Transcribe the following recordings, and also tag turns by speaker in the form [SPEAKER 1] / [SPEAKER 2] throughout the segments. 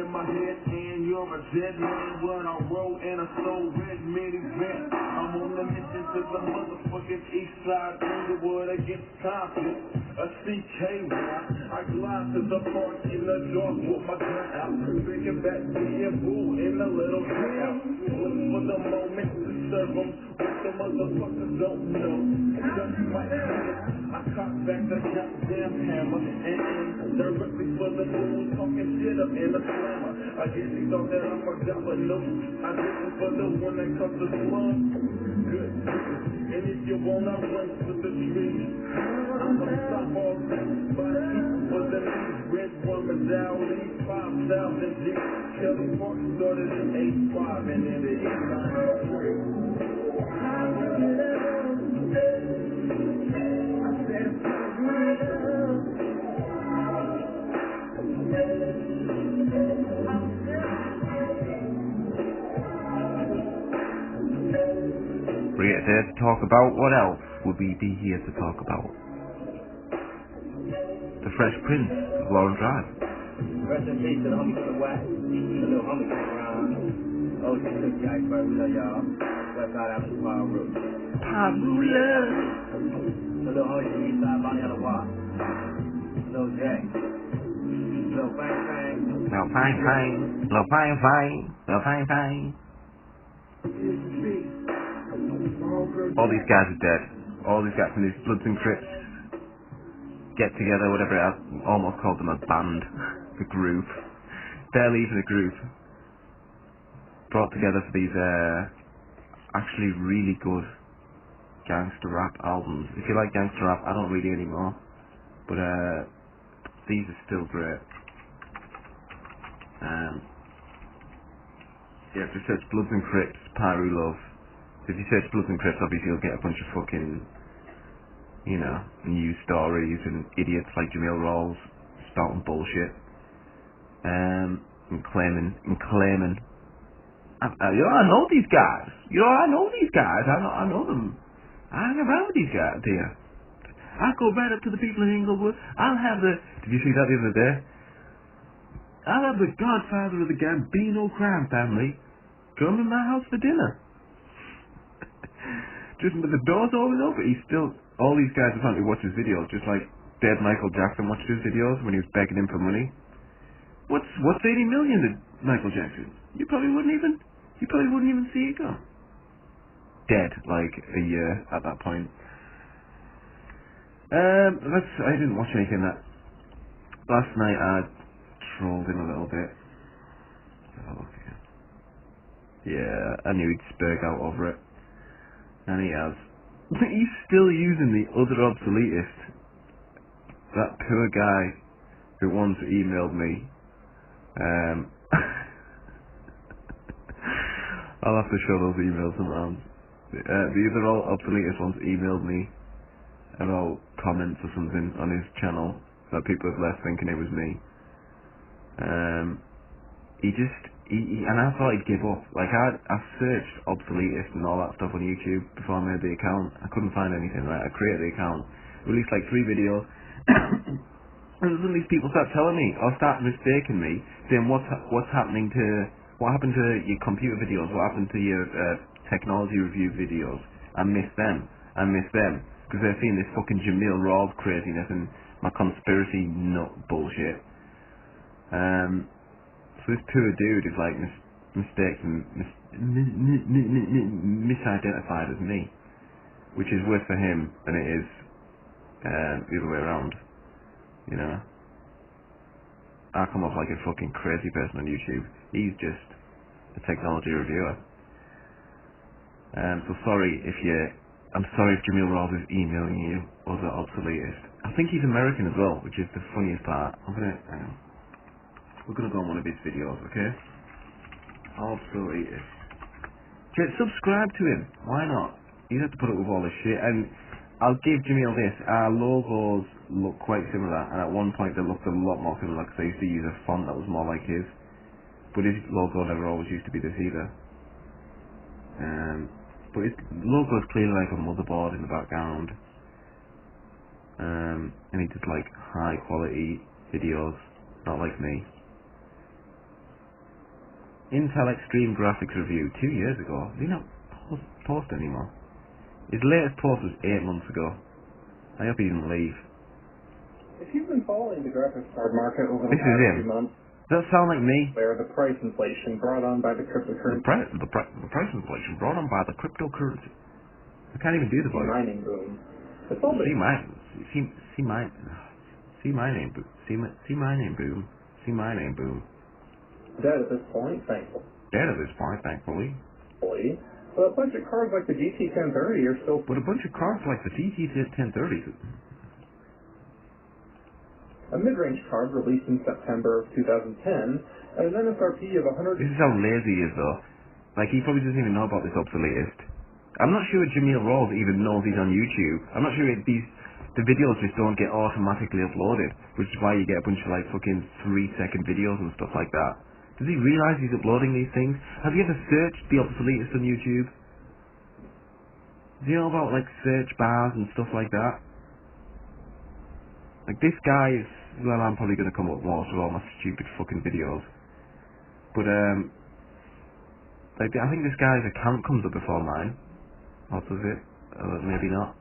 [SPEAKER 1] in my head, and you're a dead man. What I wrote and I so red minivan. I'm on the mission to the motherfucking east side, Inglewood against Compton. A CKY. I glide to the park in the dark with my gun out. Thinking back to your boo in a little town. Look for the moment to serve them. What the motherfuckers don't know. Just my head. I cock back the goddamn hammer and aim directly for the moon, talking shit up in the slammer. I guess he thought that I forgot, but no, I didn't for the one that comes to slum. Good. And if you wanna run to the trees, I'ma stop all that by for the knees. Red woman down, 5,000 G. Kelly Park started in 85 and then it is 93.
[SPEAKER 2] We're here to talk about what else would we be here to talk about? The Fresh Prince of Lauren Drive.
[SPEAKER 3] Rest in peace to the homie to the west. The little homie came around. Oh, she took the iceberg. We love y'all. West side after Paru.
[SPEAKER 2] Pamula.
[SPEAKER 3] The little homie from the east side, Bonnie on the walk. Little Jay. Little Fang Fang.
[SPEAKER 2] Little Fang Fang. Little Fang Fang. Little Fang Fang. All these guys are dead. All these guys from these Bloods and Crips get together, whatever it is. Almost called them a band. A group. Barely even a group. Brought together for these actually really good gangster rap albums. If you like gangster rap, I don't really anymore. But these are still great. Yeah, just search Bloods and Crips, Paru Love. If you search Bloods and Crips, obviously you'll get a bunch of fucking, you know, news stories and idiots like Jameel Rawls spouting bullshit. And claiming. I know these guys. I know these guys. I know them. I hang around with these guys here. I go right up to the people in Inglewood. Did you see that the other day? I'll have the godfather of the Gambino crime family come to my house for dinner. Just with the doors always open. All these guys apparently watch his videos, just like dead Michael Jackson watched his videos when he was begging him for money. What's 80 million to Michael Jackson? You probably wouldn't even see it go. Dead, like a year at that point. I didn't watch anything that. Last night I trolled him a little bit. Have a look again. Yeah, I knew he'd spurg out over it. And he has. He's still using the other obsoletist. That poor guy who once emailed me. I'll have to show those emails around. The other obsoletist once emailed me about comments or something on his channel that people have left thinking it was me. And I thought he'd give up. Like I searched obsoletist and all that stuff on YouTube before I made the account. I couldn't find anything. Right, I created the account, released like 3 videos, and then these people start telling me or start mistaking me, saying what happened to your computer videos, what happened to your technology review videos. I missed them because they're seeing this fucking Jameel Rawls craziness and my conspiracy nut bullshit. So this poor dude is like mistaken, misidentified as me, which is worse for him than it is the other way around. You know, I come off like a fucking crazy person on YouTube. He's just a technology reviewer. So I'm sorry if Jameel Rawls is emailing you or the obsoletist. I think he's American as well, which is the funniest part. We're gonna go on one of his videos, okay? Obsoletist. Just subscribe to him. Why not? You have to put up with all this shit. And I'll give Jameel this. Our logos look quite similar, and at one point they looked a lot more similar because I used to use a font that was more like his. But his logo never always used to be this either. But his logo is clearly like a motherboard in the background. And he does like high quality videos, not like me. Intel Extreme Graphics Review 2 years ago. Did he not post anymore? His latest post was 8 months ago. I hope he didn't leave.
[SPEAKER 4] If you've been following the graphics card market over the
[SPEAKER 2] This is
[SPEAKER 4] past
[SPEAKER 2] him.
[SPEAKER 4] few months,
[SPEAKER 2] Does that sound like me?
[SPEAKER 4] where the price inflation brought on by the cryptocurrency
[SPEAKER 2] The price inflation brought on by the cryptocurrency. I can't even do the voice.
[SPEAKER 4] mining boom. It's all been
[SPEAKER 2] See my name boom. See my name boom. See my name boom.
[SPEAKER 4] dead at this point, thankfully.
[SPEAKER 2] Dead at this point, thankfully.
[SPEAKER 4] But a bunch of cards like the GT1030 are still
[SPEAKER 2] But a bunch of cards like the GT1030.
[SPEAKER 4] a mid-range card released in September of 2010 at an MSRP of 100.
[SPEAKER 2] This is how lazy he is though. Like he probably doesn't even know about this obsoletist. I'm not sure Jameel Rawls even knows he's on YouTube. I'm not sure the videos just don't get automatically uploaded, which is why you get a bunch of like fucking 3-second videos and stuff like that. Does he realise he's uploading these things? Have you ever searched the obsoletist on YouTube? Do you know about like search bars and stuff like that? Like this guy is, well, I'm probably gonna come up more with all my stupid fucking videos. But like I think this guy's account comes up before mine. Or does it? Maybe not.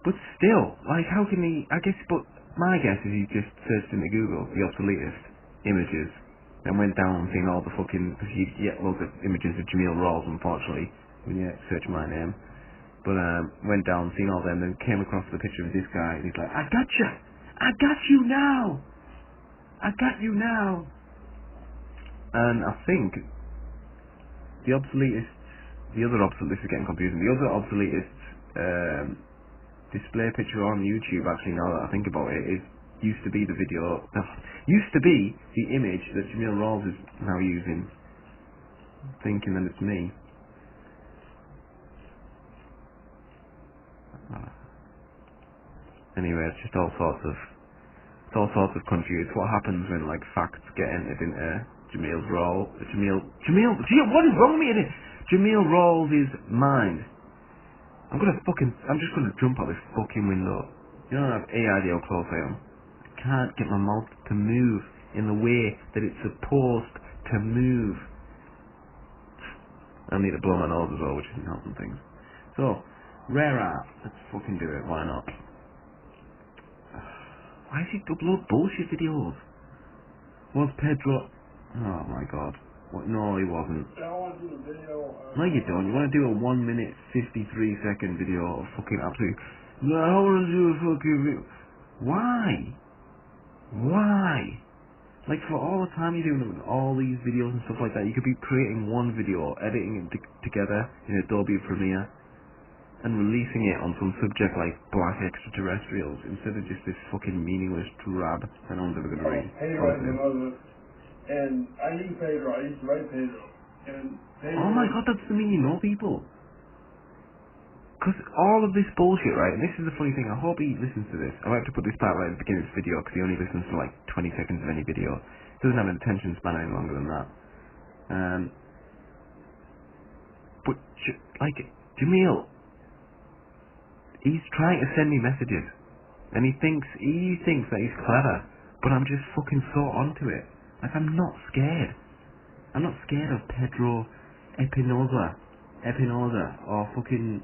[SPEAKER 2] But still, like how can he, but my guess is he just searched into Google, the obsoletist, images, and went down and seen all the fucking, because you get loads of images of Jameel Rawls, unfortunately, when you search my name. But went down, seen all them, then came across the picture of this guy, and he's like, I gotcha! I got you now! I got you now! And I think the other obsoletist is getting confusing. The other obsoletist display picture on YouTube, actually, now that I think about it, used to be the image that Jameel Rawls is now using, thinking that it's me. Anyway, it's just all sorts of country. It's what happens when like facts get entered into Jameel's role. What is wrong with me? Jameel Rawls' mind. I'm just gonna jump out this fucking window. You don't have any idea how close I am. I can't get my mouth to move in the way that it's supposed to move. I need to blow my nose as well, which isn't helping things. So, rare art. Let's fucking do it. Why not? Why does he upload bullshit videos? Was Pedro... Oh my god. What? No, he wasn't.
[SPEAKER 1] I want to do a video.
[SPEAKER 2] No, you don't. You want to do a 1 minute 53-second video of fucking absolute... No, I want to do a fucking video. Why? Why? Like, for all the time you're doing all these videos and stuff like that, you could be creating one video, editing it together in Adobe Premiere, and releasing it on some subject like black extraterrestrials, instead of just this fucking meaningless drab that no one's ever going to read.
[SPEAKER 1] And I use Pedro. I used to write Pedro. And Pedro.
[SPEAKER 2] Oh my god, that doesn't mean you know people. Because all of this bullshit, right, and this is the funny thing, I hope he listens to this. I might have to put this part right at the beginning of this video, because he only listens to like 20 seconds of any video. He doesn't have an attention span any longer than that. But, like, Jameel, he's trying to send me messages. And he thinks that he's clever. But I'm just fucking so onto it. Like, I'm not scared. I'm not scared of Pedro Espinosa, or fucking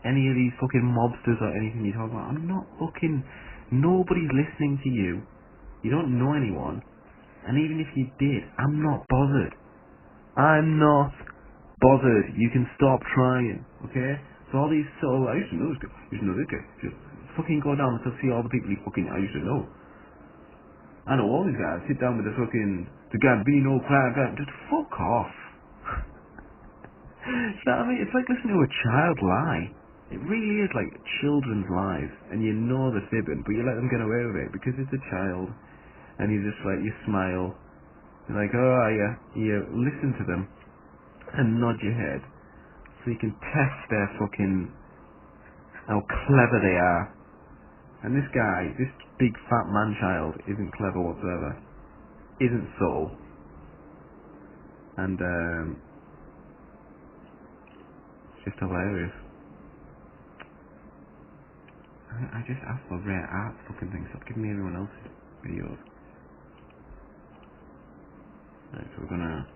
[SPEAKER 2] any of these fucking mobsters or anything you talk about. I'm not fucking... Nobody's listening to you. You don't know anyone. And even if you did, I'm not bothered. I'm not bothered. You can stop trying, okay? So all these I used to know this guy. I used to know this guy. Just fucking go down and see all the people I used to know. I know all these guys. Sit down with the Gambino crowd. Just fuck off. You know what I mean? It's like listening to a child lie. It really is like children's lies. And you know they're fibbing, but you let them get away with it because it's a child. And you just like, you smile. You're like, oh yeah. You listen to them and nod your head. So you can test their fucking... how clever they are. And this guy, this big fat man-child, isn't clever whatsoever. Isn't subtle. And, it's just hilarious. I just asked for rare art fucking things. Stop giving me everyone else's videos. Right, so we're gonna...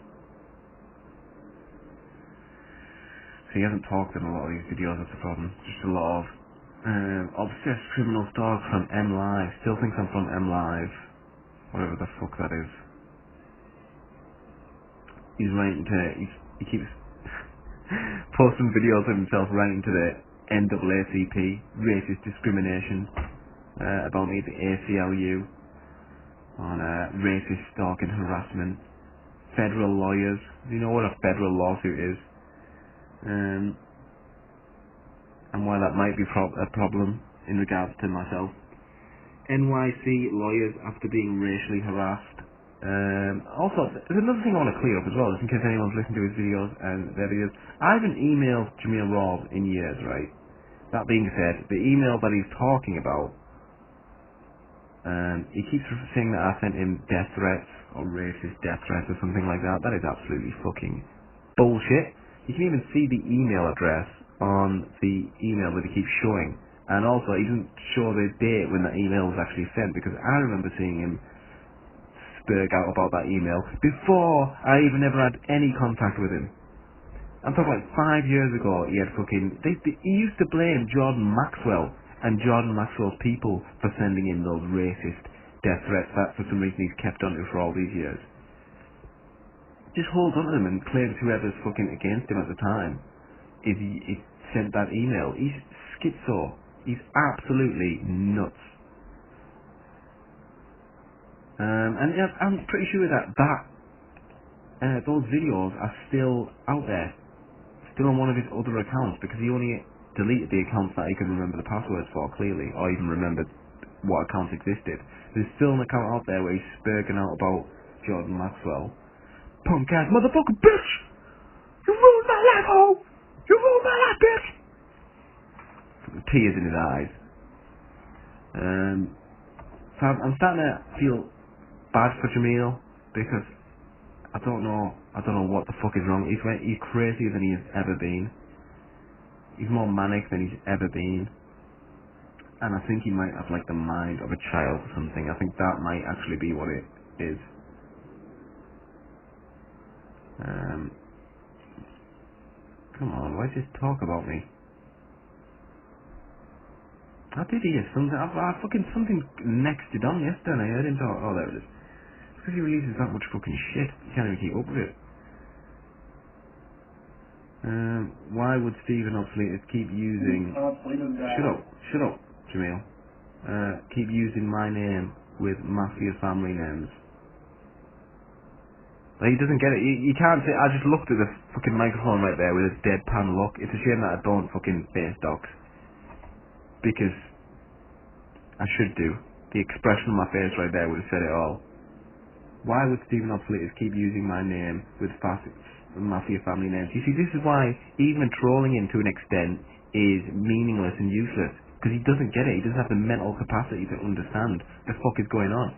[SPEAKER 2] So he hasn't talked in a lot of these videos, that's the problem. Just a lot of... obsessed criminal stalk from M Live. Still thinks I'm from M Live. Whatever the fuck that is. He's writing to... He keeps posting videos of himself writing to the NAACP, racist discrimination, about me, the ACLU, on racist stalking harassment, federal lawyers. Do you know what a federal lawsuit is? And why that might be a problem in regards to myself. NYC lawyers after being racially harassed. Also, there's another thing I want to clear up as well, just in case anyone's listened to his videos and their videos. I haven't emailed Jameel Rawls in years, right? That being said, the email that he's talking about, he keeps saying that I sent him death threats, or racist death threats or something like that. That is absolutely fucking bullshit. You can even see the email address on the email that he keeps showing. And also, he doesn't show the date when that email was actually sent, because I remember seeing him spurg out about that email before I even ever had any contact with him. I'm talking like 5 years ago, he had fucking... he used to blame Jordan Maxwell and Jordan Maxwell's people for sending in those racist death threats that for some reason he's kept on to for all these years. Just holds on to them and claims whoever's fucking against him at the time is he sent that email. He's schizo. He's absolutely nuts. And yeah, I'm pretty sure that those videos are still out there, still on one of his other accounts, because he only deleted the accounts that he could remember the passwords for, clearly, or even remembered what accounts existed. There's still an account out there where he's spurging out about Jordan Maxwell. Punk ass motherfucker, bitch! You ruined my life, ho! You ruined my life, bitch! Tears in his eyes. So I'm starting to feel bad for Jameel, because I don't know what the fuck is wrong. He's crazier than he's ever been. He's more manic than he's ever been. And I think he might have like the mind of a child or something. I think that might actually be what it is. Come on, why just talk about me? I did hear something. I fucking something nexted on yesterday and I heard him talk. Oh, there it is. Because he releases that much fucking shit, you can't even keep up with it. Why would Stephen Obsoletist keep using... Shut up, Jameel. Keep using my name with mafia family names. Like, he doesn't get it. You can't say... I just looked at the fucking microphone right there with a deadpan look. It's a shame that I don't fucking face docs. Because I should do. The expression on my face right there would have said it all. Why would Stephen Obsoletist keep using my name with mafia family names? You see, this is why even trolling him to an extent is meaningless and useless. Because he doesn't get it. He doesn't have the mental capacity to understand what the fuck is going on.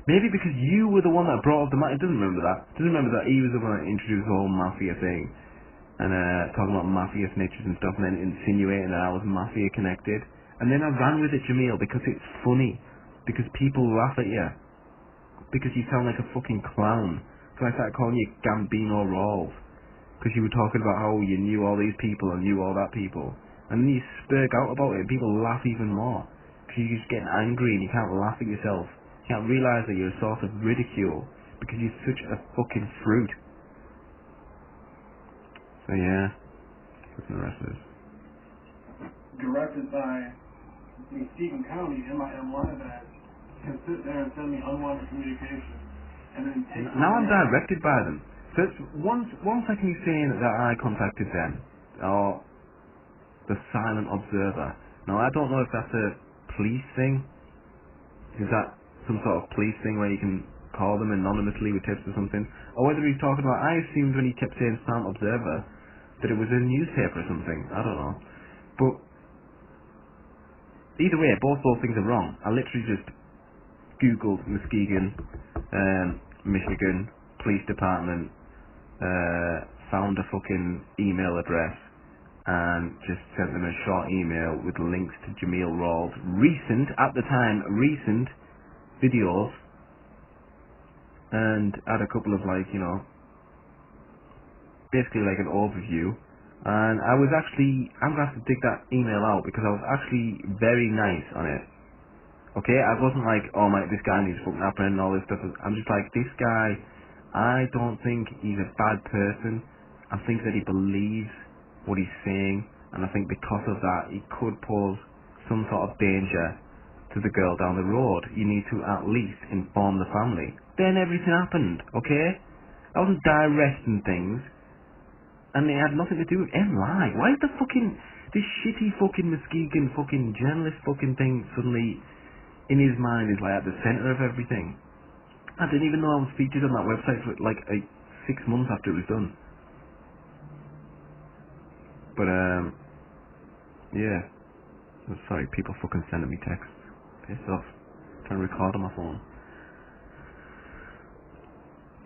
[SPEAKER 2] Maybe because you were the one that brought up the mafia. He doesn't remember that. Doesn't remember that he was the one that introduced the whole mafia thing. And talking about mafia snitches and stuff, and then insinuating that I was mafia connected. And then I ran with it, Jameel, because it's funny. Because people laugh at you. Because you sound like a fucking clown. So I started calling you Gambino Rawls. Because you were talking about how you knew all these people and knew all that people. And then you spurg out about it and people laugh even more. Because you're just getting angry and you can't laugh at yourself. You can't realise that you're a source of ridicule. Because you're such a fucking fruit. So yeah, what's the rest of this?
[SPEAKER 5] Directed by the Stephen County in my M1 that can sit there and send me unwanted communication, and then take.
[SPEAKER 2] Now I'm directed by them. So it's once I can be saying that I contacted them, or the silent observer. Now I don't know if that's a police thing. Is that some sort of police thing where you can call them anonymously with tips or something? Or whether he's talking about, I assumed when he kept saying silent observer that it was a newspaper or something. I don't know. But either way, both those things are wrong. I literally just Googled Muskegon, Michigan Police Department, found a fucking email address and just sent them a short email with links to Jameel Rawls' recent videos, and had a couple of like, you know, basically like an overview. And I'm gonna have to dig that email out because I was actually very nice on it. Okay, I wasn't like, oh my, this guy needs fucking happening and all this stuff. I'm just like, this guy, I don't think he's a bad person. I think that he believes what he's saying, and I think because of that, he could pose some sort of danger to the girl down the road. You need to at least inform the family. Then everything happened, okay? I wasn't directing things, and it had nothing to do with MLI. Why is this shitty fucking Muskegon fucking journalist fucking thing suddenly in his mind is like at the centre of everything? I didn't even know I was featured on that website for like 6 months after it was done. But yeah. Oh, sorry, people fucking sending me texts. Pissed off. Trying to record on my phone.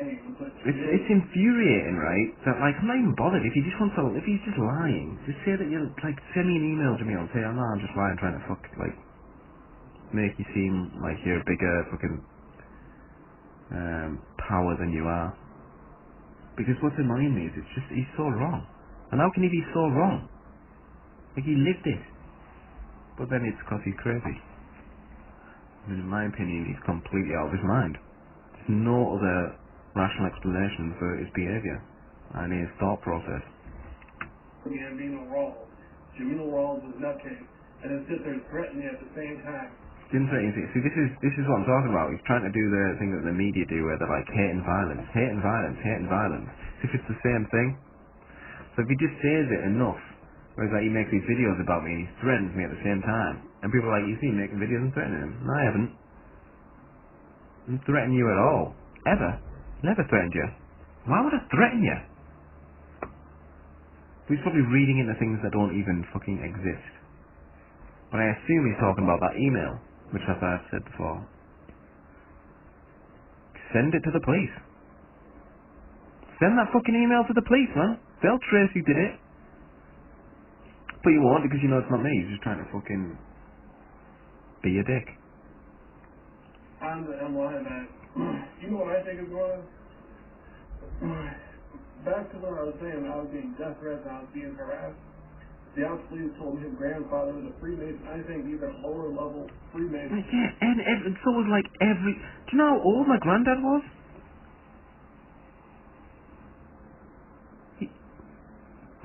[SPEAKER 2] It's infuriating, right? That like I'm not even bothered if he just wants to. If he's just lying, just say that you're like send me an email to me and say, oh no, I'm just lying, trying to like make you seem like you're a bigger fucking power than you are. Because what's annoying me is it's just he's so wrong. And how can he be so wrong? Like he lived it. But then it's because he's crazy. I mean, in my opinion, he's completely out of his mind. There's no other rational explanation for his behaviour and his thought process.
[SPEAKER 5] Jameel Rawls is nutcase, and then sit there and threaten you at the same time.
[SPEAKER 2] Didn't say anything. See, this is what I'm talking about. He's trying to do the thing that the media do, where they're like hate and violence, hate and violence, hate and violence. As if it's the same thing. So if he just says it enough, whereas like he makes these videos about me and he threatens me at the same time, and people are like, you see him making videos and threatening him. No, I haven't. I didn't threaten you at all. Ever. Never threatened you. Why would I threaten you? He's probably reading into things that don't even fucking exist. But I assume he's talking about that email, which as I've said before. Send it to the police. Send that fucking email to the police, man. They'll trace who did it. But you won't because you know it's not me. You're just trying to fucking be a dick.
[SPEAKER 5] On the MLI that, you know what I think is going on? Back to what I was saying, I was being death threats, I was being harassed. The Obsoletist told me his grandfather was a Freemason. I think these are lower level Freemasons.
[SPEAKER 2] Yeah, and so was like every... Do you know how old my granddad was?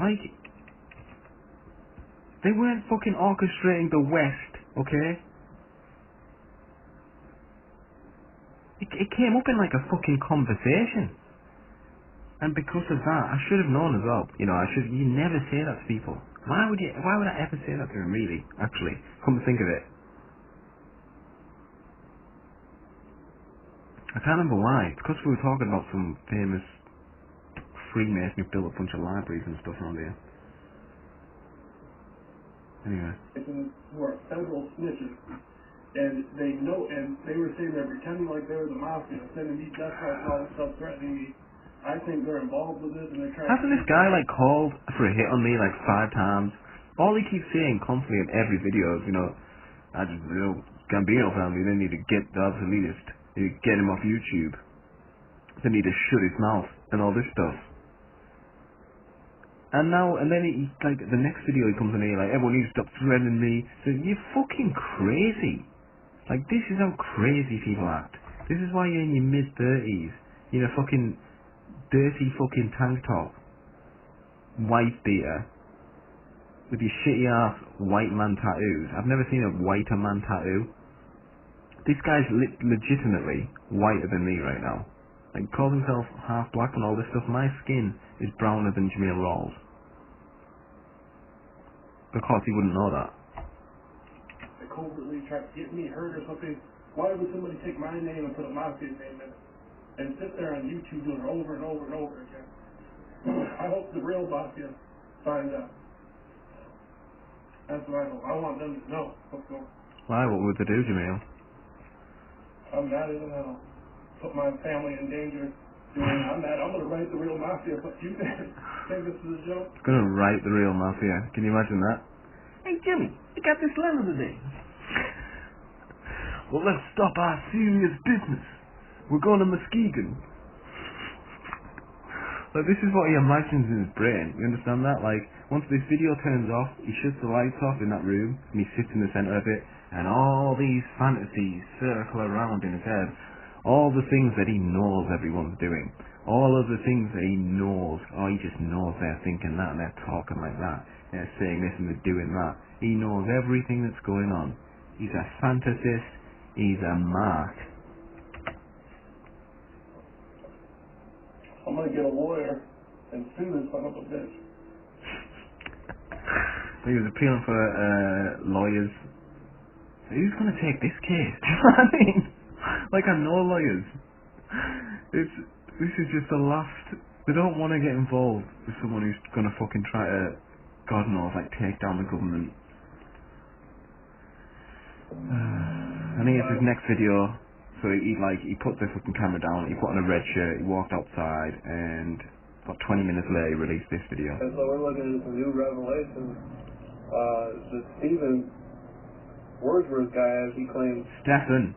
[SPEAKER 2] Like, they weren't fucking orchestrating the West, okay? It came up in like a fucking conversation. And because of that, I should have known as well. You know, you never say that to people. Why would I ever say that to him, really? Actually, come to think of it. I can't remember why. It's because we were talking about some famous Freemason who built a bunch of libraries and stuff around here. Anyway.
[SPEAKER 5] Who are federal snitches. And they know, and they were saying they're pretending like they were the mafia, sending me death threats and all this stuff, threatening me. I think they're involved with this, and they're trying.
[SPEAKER 2] Hasn't this guy like called for a hit on me like 5 times? All he keeps saying constantly in every video is, you know, I just, you know, Gambino family, they need to get the Obsoletist. They need to get him off YouTube. They need to shut his mouth and all this stuff. And then he like the next video he comes on here like, everyone needs to stop threatening me. So you're fucking crazy. Like this is how crazy people act. This is why you're in your mid-30s. You're a fucking dirty fucking tank top, white beater, with your shitty ass white man tattoos. I've never seen a whiter man tattoo. This guy's legitimately whiter than me right now. Like, calls himself half black and all this stuff. My skin is browner than Jameel Rawls. Of course he wouldn't know that.
[SPEAKER 5] They covertly try to get me hurt or something. Why would somebody take my name and put a mafia name in it? And sit there on YouTube doing it over and over and over again. I hope the real mafia finds out. That's what I hope. I want them to know what's going on.
[SPEAKER 2] Why? What would they do, Jameel?
[SPEAKER 5] I'm mad at them. Put my family in danger. I'm mad. I'm going to write the real mafia, but you think this is a joke?
[SPEAKER 2] Gonna write the real mafia. Can you imagine that? Hey Jimmy, I got this letter today. Well, let's stop our serious business. We're going to Muskegon. Like, this is what he imagines in his brain. You understand that? Like, once this video turns off, he shuts the lights off in that room, and he sits in the centre of it, and all these fantasies circle around in his head. All the things that he knows everyone's doing. All of the things that he knows. Oh, he just knows they're thinking that, and they're talking like that. They're saying this, and they're doing that. He knows everything that's going on. He's a fantasist. He's a mark.
[SPEAKER 5] I'm gonna get a lawyer and sue this son of a bitch.
[SPEAKER 2] He was appealing for lawyers. So who's gonna take this case? Do you know what I mean? Like, I know lawyers. This is just the last. They don't want to get involved with someone who's gonna fucking try to, God knows, like, take down the government. I think it's his next video. So he put the fucking camera down, he put on a red shirt, he walked outside, and about 20 minutes later he released this video.
[SPEAKER 5] And so we're looking at some new revelations. The Stephen Wordsworth guy, as he claims,
[SPEAKER 2] Stefan.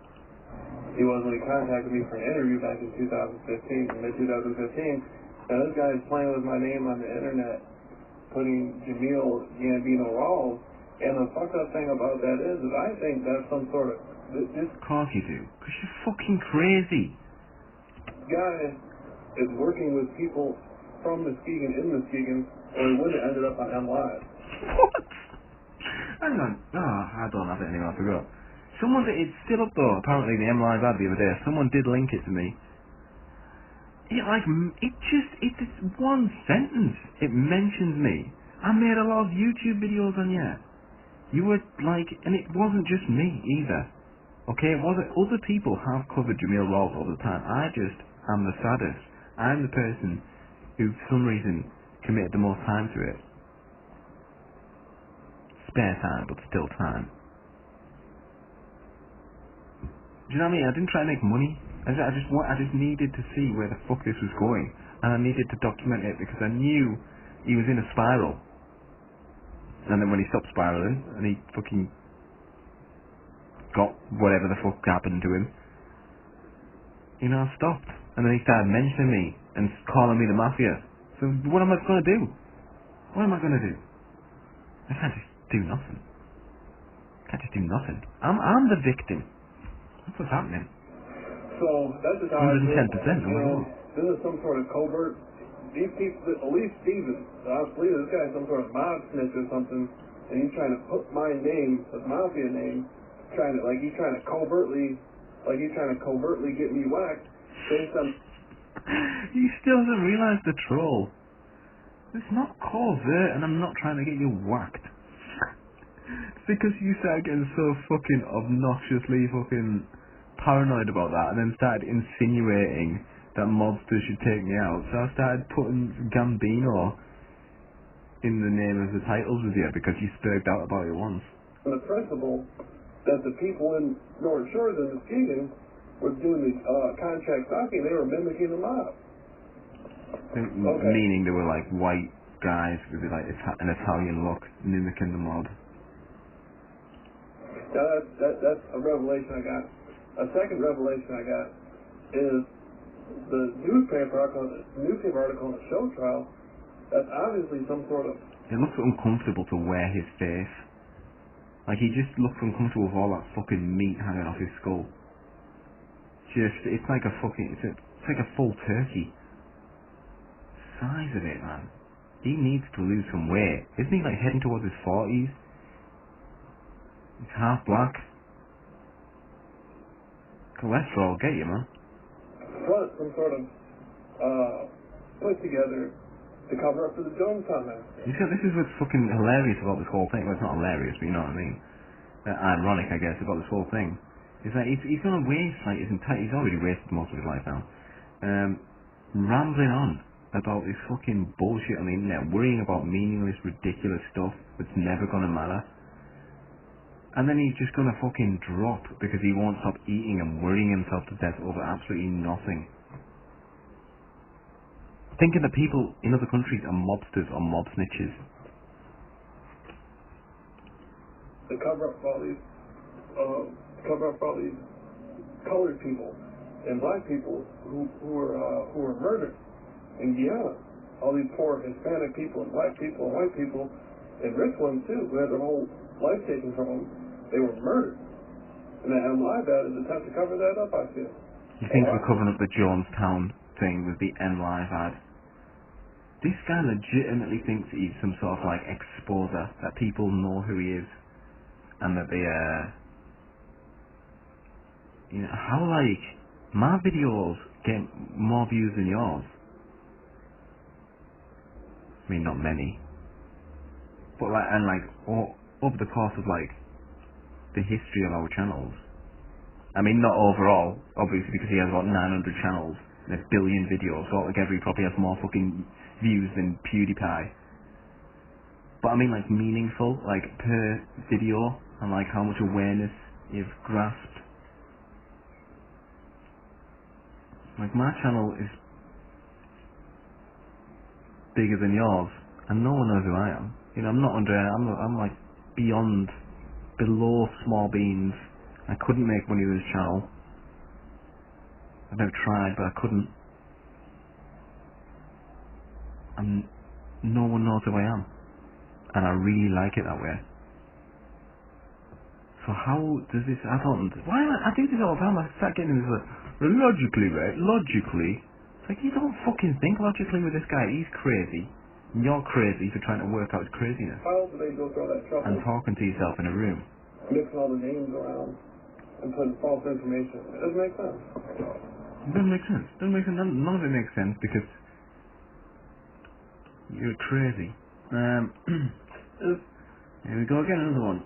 [SPEAKER 5] he was when he contacted me for an interview back in 2015, mid-2015, and this guy is playing with my name on the internet, putting Jameel Gambino Rawls, and the fucked up thing about that is I think that's some sort of... This
[SPEAKER 2] Of course you do, because you're fucking crazy.
[SPEAKER 5] guy is working with people from Muskegon, in Muskegon, or he wouldn't have ended up on M Live.
[SPEAKER 2] What? Hang on. Oh, I don't have it anymore, I forgot. It's still up though, apparently the M Live ad the other day, someone did link it to me. It's one sentence. It mentions me. I made a lot of YouTube videos on you. You were like, and it wasn't just me either. Okay, it wasn't. Other people have covered Jameel Rawls all the time. I just am the saddest. I'm the person who, for some reason, committed the most time to it. Spare time, but still time. Do you know what I mean? I didn't try to make money. I just needed to see where the fuck this was going, and I needed to document it because I knew he was in a spiral. And then when he stopped spiraling, and he fucking got whatever the fuck happened to him, I stopped. And then he started mentioning me and calling me the mafia. So what am I going to do? What am I going to do? I can't just do nothing. I'm the victim. That's what's happening.
[SPEAKER 5] So that's just how
[SPEAKER 2] 110%.
[SPEAKER 5] This is some sort of covert. These people, at least Steven, I believe this guy is some sort of mob snitch or something, and he's trying to put my name, the mafia name, he's trying to covertly get me whacked based on...
[SPEAKER 2] He still doesn't realise the troll. It's not covert, and I'm not trying to get you whacked. It's because you started getting so fucking obnoxiously fucking paranoid about that, and then started insinuating that mobsters should take me out. So I started putting Gambino in the name of the titles with you because you spurred out about it once.
[SPEAKER 5] The principle that the people in North Shores and Muskegon were doing the contract stalking, they were mimicking the mob. Okay.
[SPEAKER 2] Meaning they were like white guys with like an Italian look, mimicking the mob.
[SPEAKER 5] Now that's a revelation I got. A second revelation I got is the newspaper article in the show trial. That's obviously some sort of...
[SPEAKER 2] It looks uncomfortable to wear his face. Like, he just looks uncomfortable with all that fucking meat hanging off his skull. It's like a full turkey. Size of it, man. He needs to lose some weight. Isn't he, like, heading towards his 40s? He's half black. Cholesterol will get you, man.
[SPEAKER 5] Plus, some sort of, put together to cover up for the Jonestown massacre.
[SPEAKER 2] This is what's fucking hilarious about this whole thing. Well, it's not hilarious, but you know what I mean. Ironic, I guess, about this whole thing. Is that he's going to waste, like, he's already wasted most of his life now. Rambling on about this fucking bullshit on the internet, worrying about meaningless, ridiculous stuff that's never going to matter. And then he's just going to fucking drop because he won't stop eating and worrying himself to death over absolutely nothing. Thinking that people in other countries are mobsters or mob snitches.
[SPEAKER 5] To cover up all these colored people and black people who were murdered in Guyana. All these poor Hispanic people and black people and white people, and rich ones too, who had their whole life taken from them. They were murdered. And that MLI is an attempt to cover that up, I feel.
[SPEAKER 2] He thinks we're covering up the Jonestown thing with the NLive ad. This guy legitimately thinks he's some sort of like exposer, that people know who he is, and that they you know, how like my videos get more views than yours. I mean, not many, but like, and like over the course of like the history of our channels. I mean, not overall, obviously, because he has about 900 channels and a billion videos, so altogether he probably has more fucking views than PewDiePie. But I mean, like, meaningful, like, per video, and like how much awareness you've grasped. Like, my channel is bigger than yours, and no one knows who I am. You know, I'm not under, I'm like beyond, below small beans. I couldn't make money with this channel. I've never tried, but I couldn't. And no one knows who I am, and I really like it that way. So how does this? I don't. Why am I do this all the time? I start getting this like, logically, right? Logically. It's like, you don't fucking think logically with this guy. He's crazy. And you're crazy for trying to work out his craziness.
[SPEAKER 5] How do they go through all that trouble?
[SPEAKER 2] And talking to yourself in a room.
[SPEAKER 5] Mixing all the names around and putting false information. It doesn't make sense.
[SPEAKER 2] It doesn't make sense. Doesn't make sense. None of it makes sense because you're crazy. Here we go again, another one.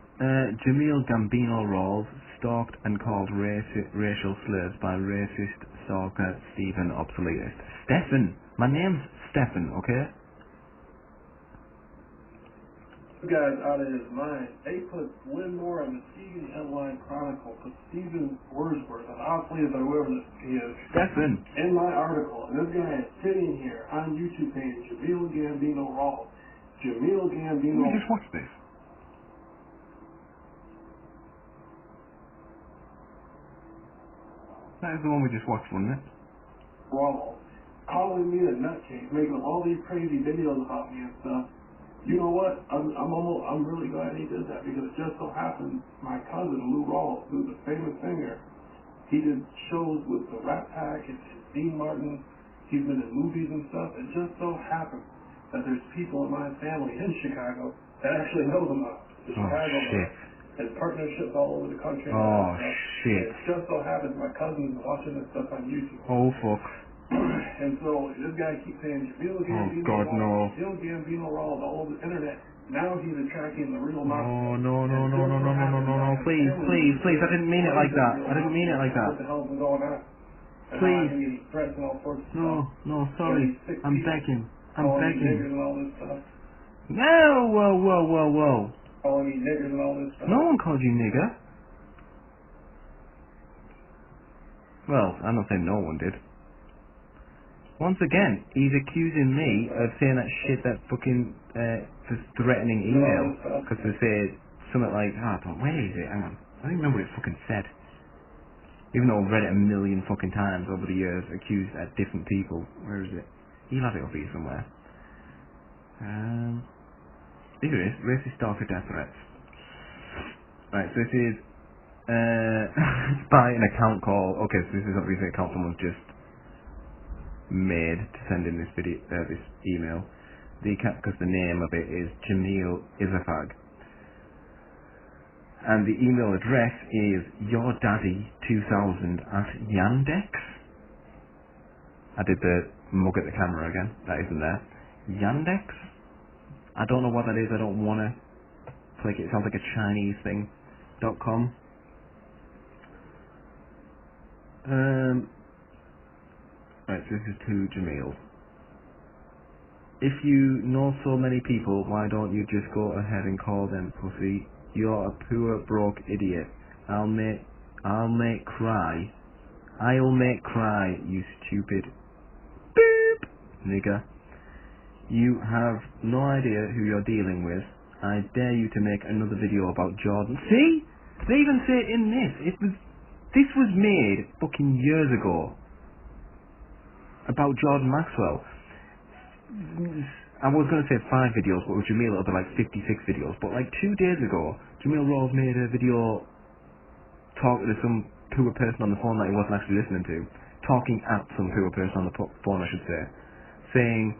[SPEAKER 2] Jameel Gambino Rawls stalked and called racial slurs by racist stalker Stephen Obsoletist. Stephen! My name's Stephen, okay?
[SPEAKER 5] This guy's out of his mind. They put Winmore and the Stephen Headline Chronicle, put Stephen Wordsworth, and Obsoletist or whoever he is,
[SPEAKER 2] Stephen!
[SPEAKER 5] in my article. And this guy is sitting here on YouTube page, Jameel Gambino Rawls. Jameel Gambino.
[SPEAKER 2] Let me just watch this. That is the one we just watched, wasn't it?
[SPEAKER 5] Rawls. Calling me a nutcase, making all these crazy videos about me and stuff. You know what? I'm really glad he did that because it just so happened my cousin Lou Rawls, who's a famous singer, he did shows with the Rat Pack and Dean Martin. He's been in movies and stuff. It just so happened that there's people in my family in Chicago that actually know them up. The Chicago
[SPEAKER 2] shit.
[SPEAKER 5] and partnerships all over the country.
[SPEAKER 2] Oh, shit.
[SPEAKER 5] It just so happens my cousin's watching this stuff on YouTube.
[SPEAKER 2] Oh, fuck.
[SPEAKER 5] And so this guy keeps saying, Jameel Gambino
[SPEAKER 2] God, no.
[SPEAKER 5] Jameel Gambino Rawls all over the internet. Now he's attracting the real monster.
[SPEAKER 2] Oh, no, please, I didn't mean it like that. I didn't mean it like that.
[SPEAKER 5] What the hell's been going on? And
[SPEAKER 2] Please.
[SPEAKER 5] he's threats and all sorts of stuff.
[SPEAKER 2] No, sorry. I'm begging.
[SPEAKER 5] Calling me niggers and all this stuff.
[SPEAKER 2] No, whoa.
[SPEAKER 5] Calling me niggers and all this stuff.
[SPEAKER 2] No one called you nigger. Well, I'm not saying no one did. Once again, he's accusing me of saying that shit, that fucking threatening email. Because they say something like, where is it? Hang on. I don't remember what it fucking said. Even though I've read it a million fucking times over the years, accused at different people. Where is it? You'll have it up here somewhere. Here it is. Racist stalker death threats. Right, so this is by an account call. Okay, so this is obviously an account someone's just made to send in this video, this email. Because the name of it is Jameel Isafag. And the email address is yourdaddy2000@Yandex. I did the mug at the camera again. That isn't there. Yandex? I don't know what that is. I don't want to click it. It sounds like a Chinese thing. .com. Right, so this is to Jameel. If you know so many people, why don't you just go ahead and call them pussy? You're a poor, broke idiot. I'll make cry. I'll make cry, you stupid boop nigger. You have no idea who you're dealing with. I dare you to make another video about Jordan. See? They even say it in this. This was made fucking years ago. About Jordan Maxwell. I was going to say 5 videos, but with Jameel it'll be like 56 videos. But like 2 days ago, Jameel Rawls made a video talking to some poor person on the phone that he wasn't actually listening to. Talking at some poor person on the phone, I should say. Saying,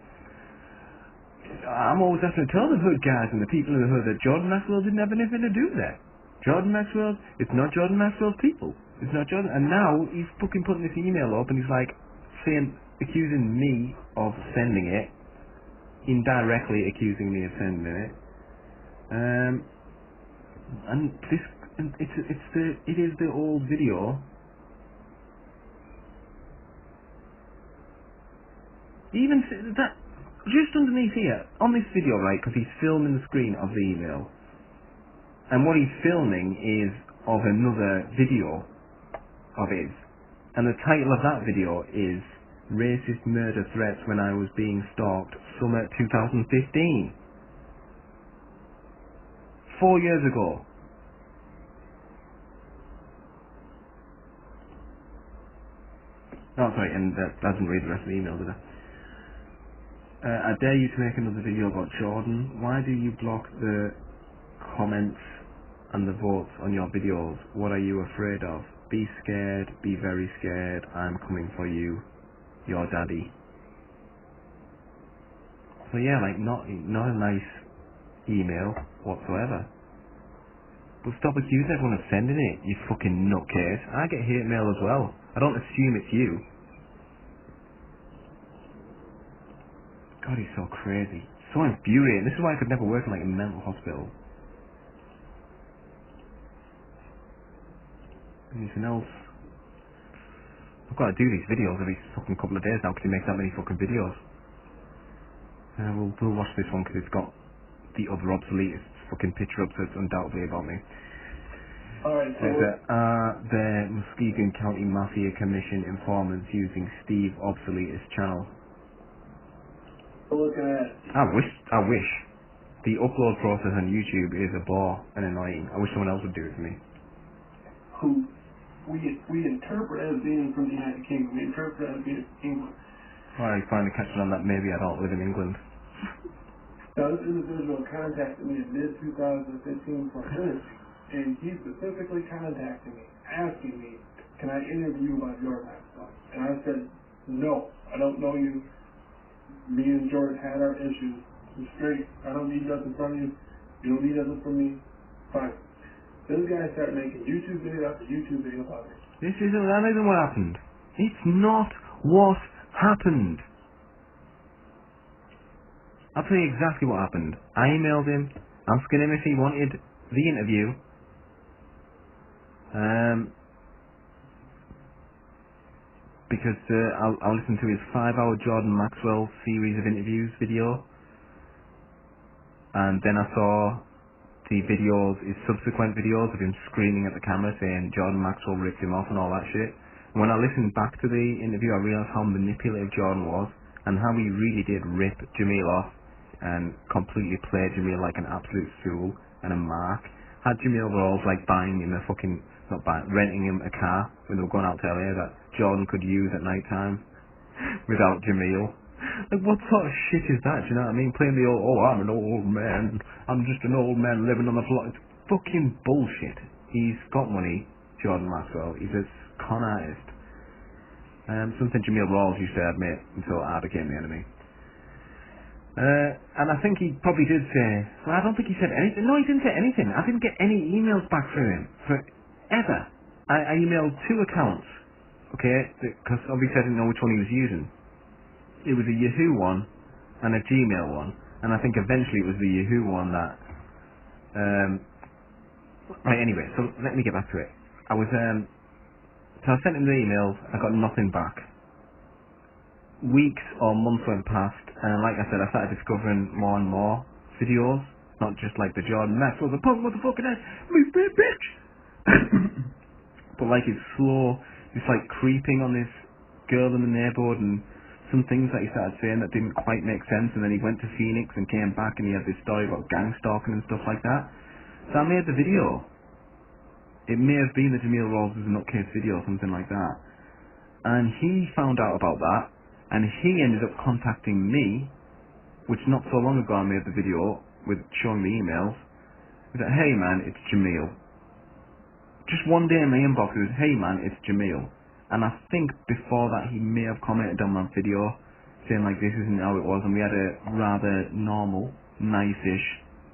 [SPEAKER 2] I'm always having to tell the hood guys and the people in the hood that Jordan Maxwell didn't have anything to do with that. Jordan Maxwell, it's not Jordan Maxwell's people. It's not Jordan. And now he's fucking putting this email up and he's like saying, accusing me of sending it, indirectly accusing me of sending it. And this, it is the old video. Even that, just underneath here, on this video, right, because he's filming the screen of the email, and what he's filming is of another video of his, and the title of that video is Racist Murder Threats When I Was Being Stalked, Summer 2015. 4 years ago. Oh, sorry, and that doesn't read the rest of the email, did I? I dare you to make another video about Jordan. Why do you block the comments and the votes on your videos? What are you afraid of? Be scared, be very scared. I'm coming for you, your daddy. So yeah, like not a nice email whatsoever. But stop accusing everyone of sending it, you fucking nutcase. I get hate mail as well. I don't assume it's you. God, he's so crazy. So infuriating. This is why I could never work in like a mental hospital. Anything else? I've got to do these videos every fucking couple of days now because he makes that many fucking videos. We'll watch this one because it's got the other obsoletist fucking picture up, so it's undoubtedly about me.
[SPEAKER 5] Alright, so...
[SPEAKER 2] the Muskegon County Mafia Commission informants using Steve Obsoletist channel.
[SPEAKER 5] Looking at...
[SPEAKER 2] I wish. The upload process on YouTube is a bore and annoying. I wish someone else would do it for me.
[SPEAKER 5] Who we interpret as being from the United Kingdom. We interpret as being England.
[SPEAKER 2] I finally catching on that maybe I don't live in England.
[SPEAKER 5] Now, this individual contacted me in mid-2015 for an interview, and he specifically contacted me, asking me, can I interview you about your lifestyle? And I said, no, I don't know you. Me and George had our issues. It's straight. I don't need nothing from you. You don't need nothing from me. Fine. This guy started making YouTube video after YouTube video about it.
[SPEAKER 2] That isn't what happened. It's not what happened. I'll tell you exactly what happened. I emailed him, asking him if he wanted the interview. Because I'll listen to his 5-hour Jordan Maxwell series of interviews video. And then I saw the videos, his subsequent videos of him screaming at the camera saying Jordan Maxwell ripped him off and all that shit. And when I listened back to the interview, I realised how manipulative Jordan was and how he really did rip Jameel off and completely played Jameel like an absolute fool and a mark. Had Jameel Rawls like buying him a fucking, not buying, renting him a car when they were going out to LA that Jordan could use at night time without Jameel. Like, what sort of shit is that? Do you know what I mean? Playing the old, oh, I'm an old man. I'm just an old man living on the floor. It's fucking bullshit. He's got money, Jordan Maxwell. He's a con artist. Something Jameel Rawls used to admit until I became the enemy. And I think he probably did say, well, I don't think he said anything. No, he didn't say anything. I didn't get any emails back from him forever. I emailed 2 accounts, okay, because obviously I didn't know which one he was using. It was a Yahoo one and a Gmail one, and I think eventually it was the Yahoo one that, right, anyway, so let me get back to it. So I sent him the emails, I got nothing back. Weeks or months went past, and like I said, I started discovering more and more videos, not just like the Jordan Maxwell, the punk motherfucking ass, me bitch! But like it's slow, it's like creeping on this girl in the neighborhood, and some things that he started saying that didn't quite make sense, and then he went to Phoenix and came back and he had this story about gang stalking and stuff like that. So I made the video. It may have been the Jameel Rawls was a nutcase video or something like that. And he found out about that, and he ended up contacting me, which not so long ago I made the video with showing the emails. He said, hey man, it's Jameel. Just one day in my inbox it was, hey man, it's Jameel. And I think before that he may have commented on my video saying like this isn't how it was, and we had a rather normal, nice-ish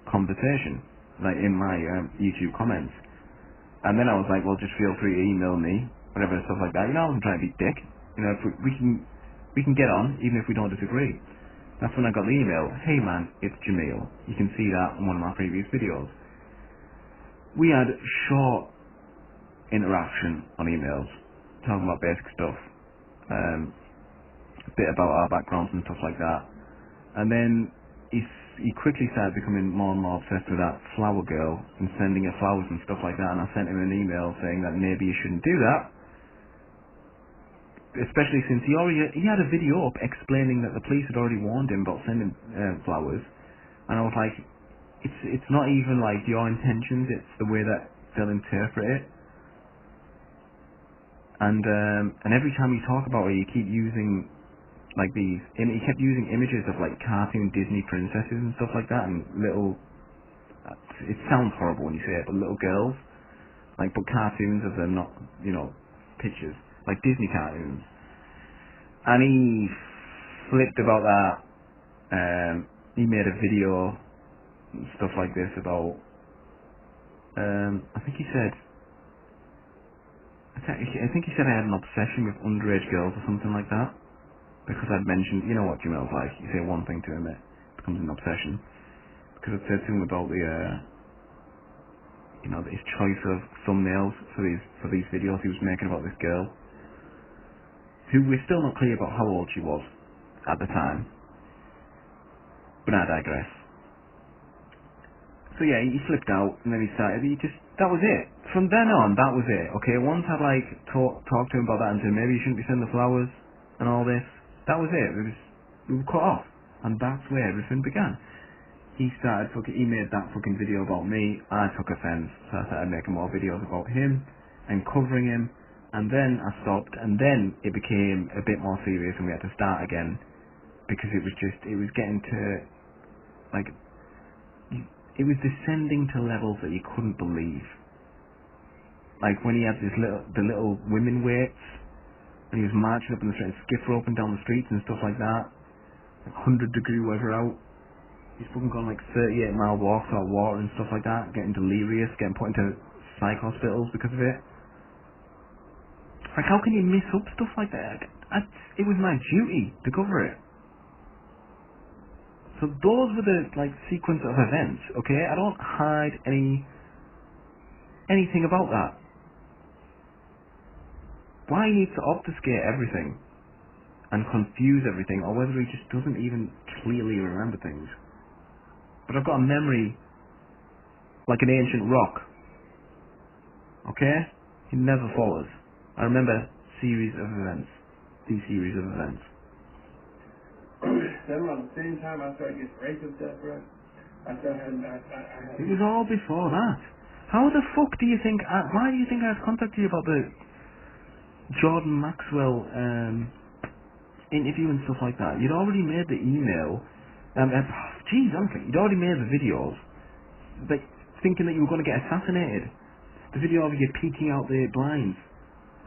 [SPEAKER 2] conversation, like in my YouTube comments. And then I was like, well, just feel free to email me, whatever, stuff like that. You know, I wasn't trying to be dick. You know, if we can get on, even if we don't disagree. That's when I got the email. Hey man, it's Jameel. You can see that in one of my previous videos. We had short interaction on emails, talking about basic stuff, a bit about our backgrounds and stuff like that. And then he quickly started becoming more and more obsessed with that flower girl and sending her flowers and stuff like that. And I sent him an email saying that maybe you shouldn't do that, especially since he had a video up explaining that the police had already warned him about sending flowers. And I was like, it's not even like your intentions, it's the way that they'll interpret it. And every time you talk about it, you keep using like these, and he kept using images of like cartoon Disney princesses and stuff like that, and little, it sounds horrible when you say it, but little girls, like, but cartoons of them, not, you know, pictures, like Disney cartoons. And he flipped about that. He made a video and stuff like this about, I think he said I had an obsession with underage girls or something like that, because I'd mentioned, you know what Jameel's like, you say one thing to him, it becomes an obsession. Because I'd said to him about the, you know, his choice of thumbnails for these videos he was making about this girl, who we're still not clear about how old she was at the time. But I digress. So yeah, he flipped out, and then that was it. From then on, that was it. Okay, once I'd like talked to him about that and said maybe you shouldn't be sending the flowers and all this, that was it. We were cut off, and that's where everything began. He made that fucking video about me. I took offence, so I started making more videos about him and covering him, and then I stopped, and then it became a bit more serious, and we had to start again, because it was getting to, like, it was descending to levels that you couldn't believe. Like when he had the little women weights, and he was marching up in the street and skip roping down the streets and stuff like that, like 100-degree weather out. He's fucking gone like 38-mile walks out water and stuff like that, getting delirious, getting put into psych hospitals because of it. Like, how can you miss up stuff like that? It was my duty to cover it. So those were the like sequence of events, okay? I don't hide anything about that. Why he needs to obfuscate everything and confuse everything, or whether he just doesn't even clearly remember things. But I've got a memory like an ancient rock, okay? He never follows. I remember these series of events.
[SPEAKER 5] Then around the same time I started getting racist death threats.
[SPEAKER 2] It was all before that. How the fuck do you think, why do you think I had contacted you about the Jordan Maxwell interview and stuff like that? You'd already made the email, honestly, you'd already made the videos, like, thinking that you were going to get assassinated. The video of you peeking out the blinds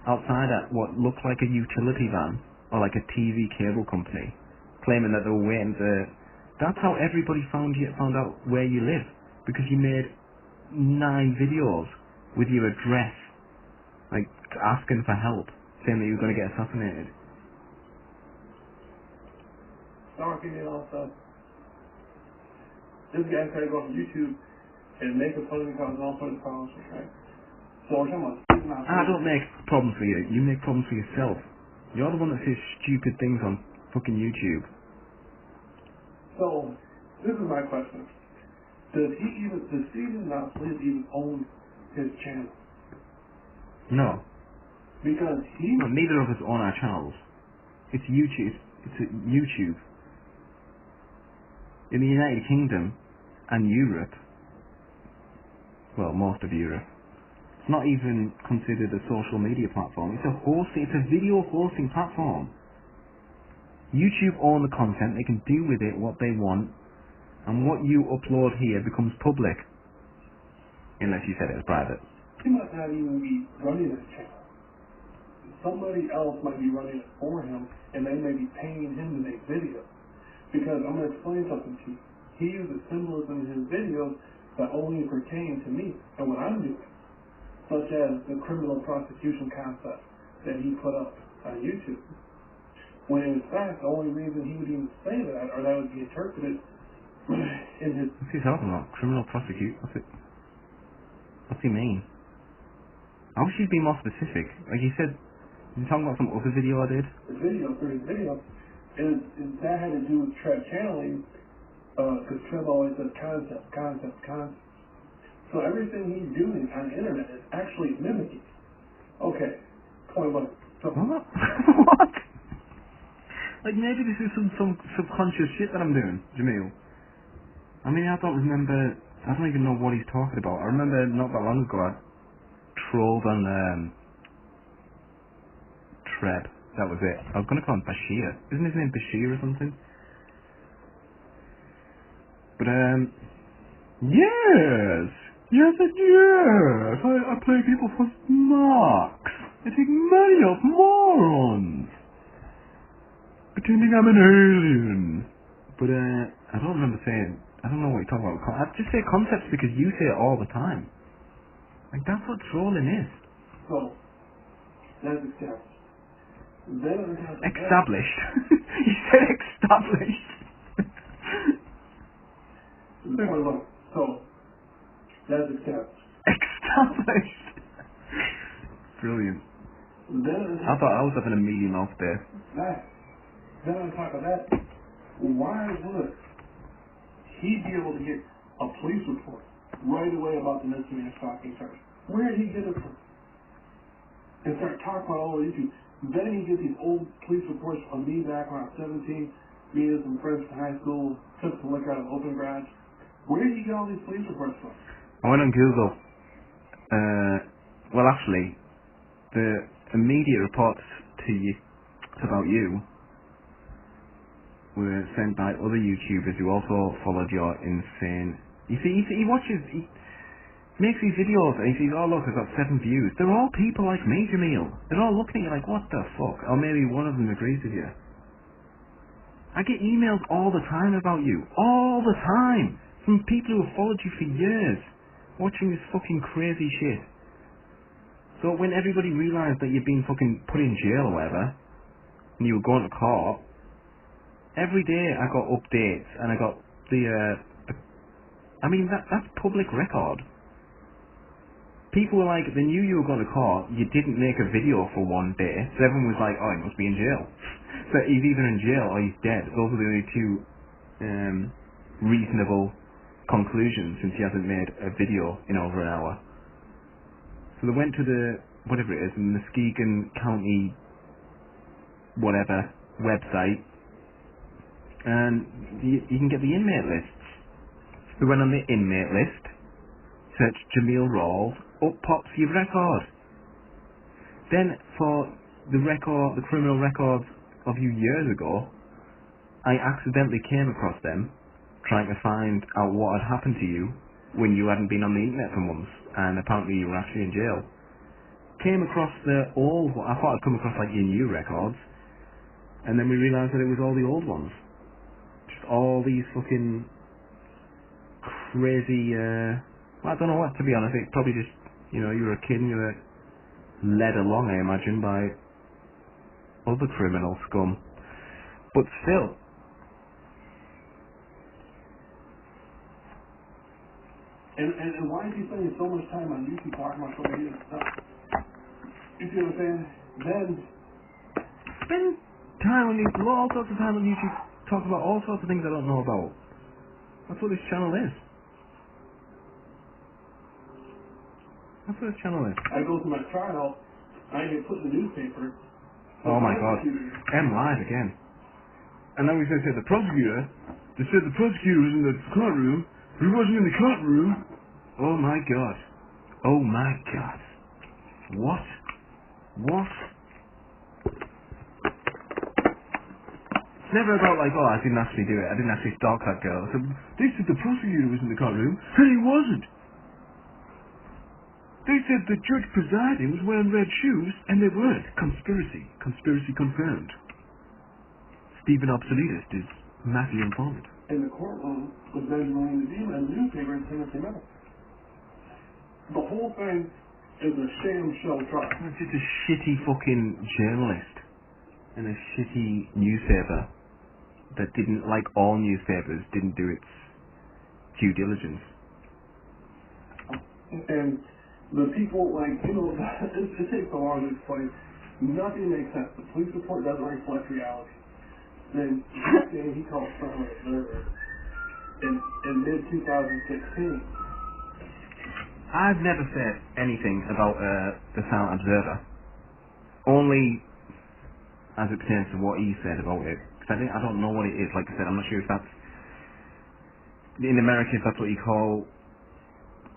[SPEAKER 2] outside at what looked like a utility van, or like a TV cable company, claiming that they were waiting to... That's how everybody found out where you live, because you made 9 videos with your address, like asking for help, saying that you were going to get assassinated.
[SPEAKER 5] Stalking and all stuff. This guy started going on YouTube and making fun of me because all fun calls, right? So we're talking about...
[SPEAKER 2] I don't make problems for you. You make problems for yourself. You're the one that says stupid things on fucking YouTube.
[SPEAKER 5] So, this is my question. Does Season Obsoletist even own his channel?
[SPEAKER 2] No.
[SPEAKER 5] Because
[SPEAKER 2] No, neither of us own our channels. It's YouTube. It's YouTube. In the United Kingdom and Europe, well, most of Europe, not even considered a social media platform. It's a video hosting platform. YouTube own the content, they can do with it what they want, and what you upload here becomes public. Unless you said it was private.
[SPEAKER 5] He might not even be running this channel. Somebody else might be running it for him, and they may be paying him to make videos. Because I'm going to explain something to you. He uses symbolism in his videos that only pertain to me and what I'm doing, such as the criminal prosecution concept that he put up on YouTube. When in fact, the only reason he would even say that, or that would be interpreted in his...
[SPEAKER 2] What's he talking about? Criminal prosecute? What's he mean? I wish he'd be more specific. Like he said, he's talking about some other video I did.
[SPEAKER 5] His video, and that had to do with Trev channeling, because Trev always says concept. So everything he's doing on the internet is actually mimicking. Okay, point one. So,
[SPEAKER 2] what? What? Like maybe this is some subconscious shit that I'm doing, Jameel. I mean, I don't even know what he's talking about. I remember not that long ago I trolled on Trev. That was it. I was going to call him Bashir. Isn't his name Bashir or something? But, yes! Yes, I play people for marks. I take money off morons. Pretending I'm an alien. But, I don't remember saying, I don't know what you're talking about. I just say concepts because you say it all the time. Like, that's what trolling is.
[SPEAKER 5] So, that's established.
[SPEAKER 2] Established. You said established.
[SPEAKER 5] So, that's established.
[SPEAKER 2] Established. Brilliant. I thought I was having a meaty mouth there.
[SPEAKER 5] Then on top of that, why would he be able to get a police report right away about the misdemeanor stalking charge? Where did he get it from? And start talking about all of YouTube. Then he gets these old police reports from me back when I was 17, me and some friends from high school, took some liquor out of open garage. Where did he get all these police reports from?
[SPEAKER 2] I went on Google. Well, actually, the immediate reports about you were sent by other YouTubers who also followed your insane... You see, he makes these videos and he sees, oh look, I've got 7 views. They're all people like me, Jameel. They're all looking at you like, what the fuck? Or maybe one of them agrees with you. I get emails all the time about you. All the time! From people who have followed you for years. Watching this fucking crazy shit. So when everybody realised that you'd been fucking put in jail or whatever, and you were going to court, every day I got updates and I got I mean, that's public record. People were like, they knew you were going to court, you didn't make a video for one day, so everyone was like, oh, he must be in jail. So he's either in jail or he's dead. Those are the only two reasonable conclusions since he hasn't made a video in over an hour. So they went to the, whatever it is, the Muskegon County whatever website, and you can get the inmate lists. We went on the inmate list, searched Jameel Rawls, up pops your record. Then for the criminal records of you years ago, I accidentally came across them, trying to find out what had happened to you when you hadn't been on the internet for months, and apparently you were actually in jail. Came across the old, I thought I'd come across like your new records, and then we realised that it was all the old ones. Just all these fucking crazy, well, I don't know what, to be honest. It's probably just, you were a kid and you were led along, I imagine, by other criminal scum. But still.
[SPEAKER 5] And why is he spending so much time on YouTube talking about social media stuff? You see what I'm saying? Then
[SPEAKER 2] spend time on YouTube, all sorts of time on YouTube, talking about all sorts of things I don't know about. That's what this channel is. That's what this channel is.
[SPEAKER 5] I go to my trial, I get put in the newspaper.
[SPEAKER 2] Oh my god. M live again. And then we said the prosecutor, they said the prosecutor was in the courtroom, but he wasn't in the courtroom. Oh my god. Oh my god. What? What? It's never about like, oh, I didn't actually do it. I didn't actually stalk that girl. So they said the prosecutor was in the courtroom, and he wasn't. They said the judge presiding was wearing red shoes, and they weren't. Conspiracy. Conspiracy confirmed. Stephen Obsoletist is Matthew informant.
[SPEAKER 5] In the courtroom was Benjamin the Demon and the newspaper in Tennessee Metal. The whole thing is a sham show trial.
[SPEAKER 2] It's just a shitty fucking journalist and a shitty newspaper that didn't, like all newspapers, didn't do its due diligence.
[SPEAKER 5] And the people, like, you know, it takes so long to explain. Nothing makes sense. The police report doesn't reflect reality. Then he called from an observer in mid-2016.
[SPEAKER 2] I've never said anything about the Silent Observer, only as it pertains to what he said about it. Because I don't know what it is. Like I said, I'm not sure if that's in America, if that's what you call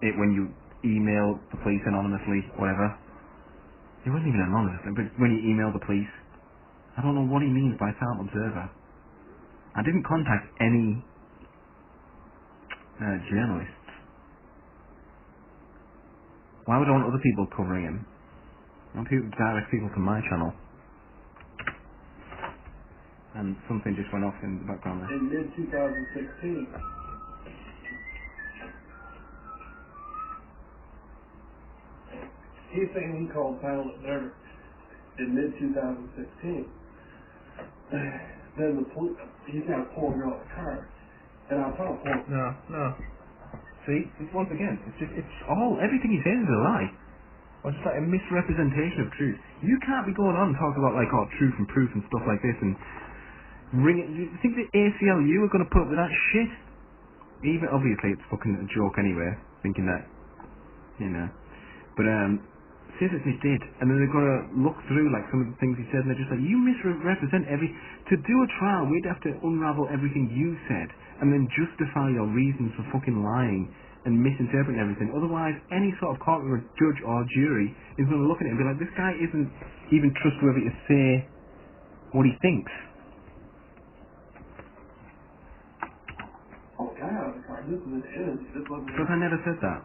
[SPEAKER 2] it when you email the police anonymously, whatever. It wasn't even anonymous, but when you email the police, I don't know what he means by Silent Observer. I didn't contact any journalists. Why would I want other people covering him? I want people direct people to my channel. And something just went off in the background there.
[SPEAKER 5] In mid-2016. He's saying he called Silent Observer in mid-2016. Then the police, he's got to pull a girl out of the car. And I thought,
[SPEAKER 2] No. See, once again, it's all, everything he says is a lie. Or just like a misrepresentation of truth. You can't be going on and talking about like, oh, truth and proof and stuff like this and ring it. You think the ACLU are going to put up with that shit? Even, obviously, it's fucking a joke anyway, thinking that, you know. But, physically did. And then they're going to look through like some of the things he said and they're just like, you misrepresent to do a trial, we'd have to unravel everything you said and then justify your reasons for fucking lying and misinterpreting everything. Otherwise, any sort of court or judge or jury is going to look at it and be like, this guy isn't even trustworthy to say what he thinks.
[SPEAKER 5] oh, guy out of the car, this is an enemy. This wasn't.
[SPEAKER 2] Because I never said that.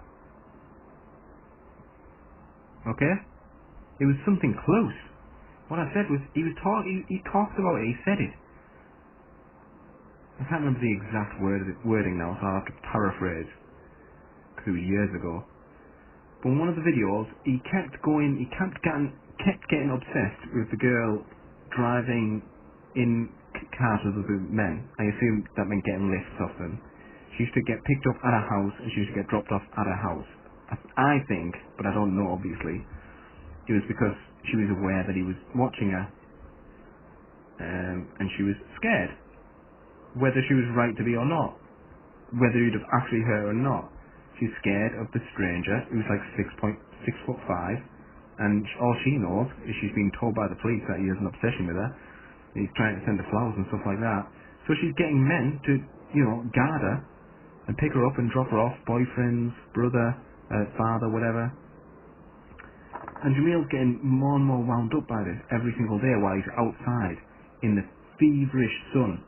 [SPEAKER 2] Okay? It was something close. What I said was, he talked about it, he said it. I can't remember the exact wording now, so I'll have to paraphrase, because it was years ago. But in one of the videos, he kept getting obsessed with the girl driving in cars with other men. I assume that meant getting lifts off them. She used to get picked up at a house, and she used to get dropped off at a house. I think, but I don't know obviously, it was because she was aware that he was watching her and she was scared. Whether she was right to be or not. Whether he'd have actually hurt her or not. She's scared of the stranger who's like 6'5", and all she knows is she's been told by the police that he has an obsession with her. He's trying to send her flowers and stuff like that. So she's getting men to, guard her and pick her up and drop her off, boyfriends, brother, father, whatever. And Jameel's getting more and more wound up by this every single day while he's outside in the feverish sun,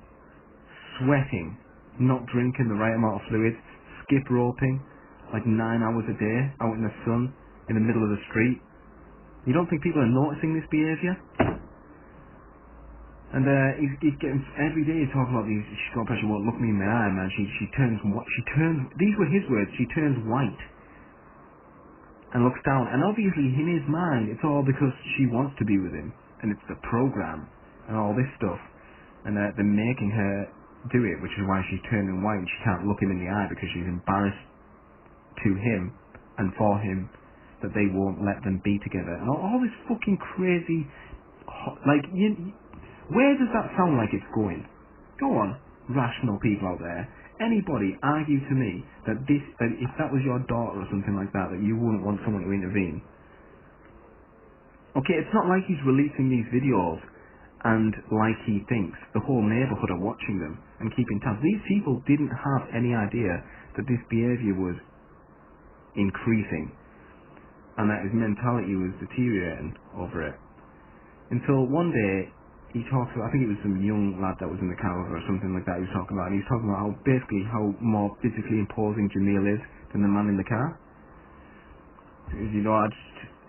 [SPEAKER 2] sweating, not drinking the right amount of fluids, skip roping, like 9 hours a day out in the sun, in the middle of the street. You don't think people are noticing this behaviour? And he's getting, every day he's talking about these, she's got pressure, won't look me in the eye, man. She turns, these were his words, she turns white and looks down. And obviously in his mind, it's all because she wants to be with him, and it's the program and all this stuff, and they're making her do it, which is why she's turning white and she can't look him in the eye because she's embarrassed to him and for him that they won't let them be together. And all this fucking crazy, like, where does that sound like it's going? Go on, rational people out there. Anybody argue to me that if that was your daughter or something like that you wouldn't want someone to intervene? Okay, it's not like he's releasing these videos and like he thinks the whole neighbourhood are watching them and keeping tabs. These people didn't have any idea that this behaviour was increasing. and that his mentality was deteriorating over it. Until one day, he talks about, I think it was some young lad that was in the car with her or something like that he was talking about, and he was talking about how basically how more physically imposing Jameel is than the man in the car. You know,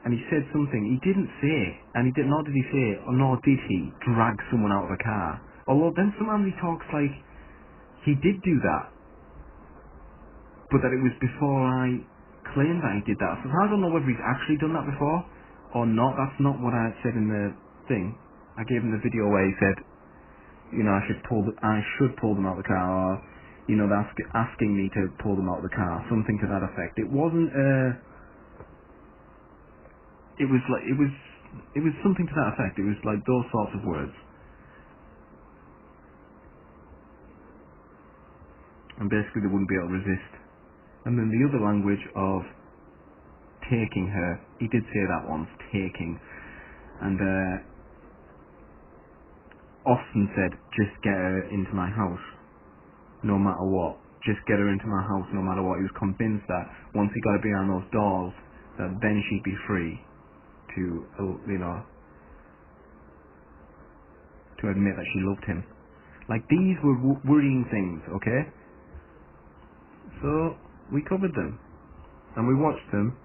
[SPEAKER 2] and he said something, he didn't say, and nor did he say, or nor did he drag someone out of a car. Although then sometimes he talks like he did do that, but that it was before I claimed that he did that. So I don't know whether he's actually done that before or not. That's not what I said in the thing. I gave him the video where he said, you know, I should pull them out of the car, or, you know, they're asking me to pull them out of the car, something to that effect. It wasn't, it was something to that effect. It was like those sorts of words. And basically they wouldn't be able to resist. And then the other language of taking her, he did say that once, taking. And Austin said, just get her into my house, no matter what. Just get her into my house, no matter what. He was convinced that once he got her behind those doors, that then she'd be free to, you know, to admit that she loved him. Like, these were worrying things, okay? So, we covered them. And we watched them.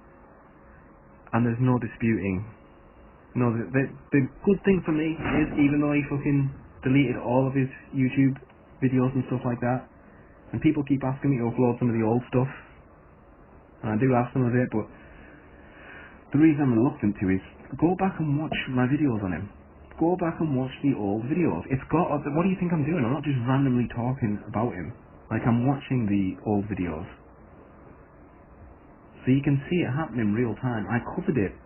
[SPEAKER 2] And there's no disputing. No, the good thing for me is, even though he fucking deleted all of his YouTube videos and stuff like that, and people keep asking me to upload some of the old stuff, and I do have some of it, but the reason I'm reluctant to is, go back and watch my videos on him. Go back and watch the old videos. It's got, what do you think I'm doing? I'm not just randomly talking about him. Like, I'm watching the old videos. So you can see it happening in real time. I covered it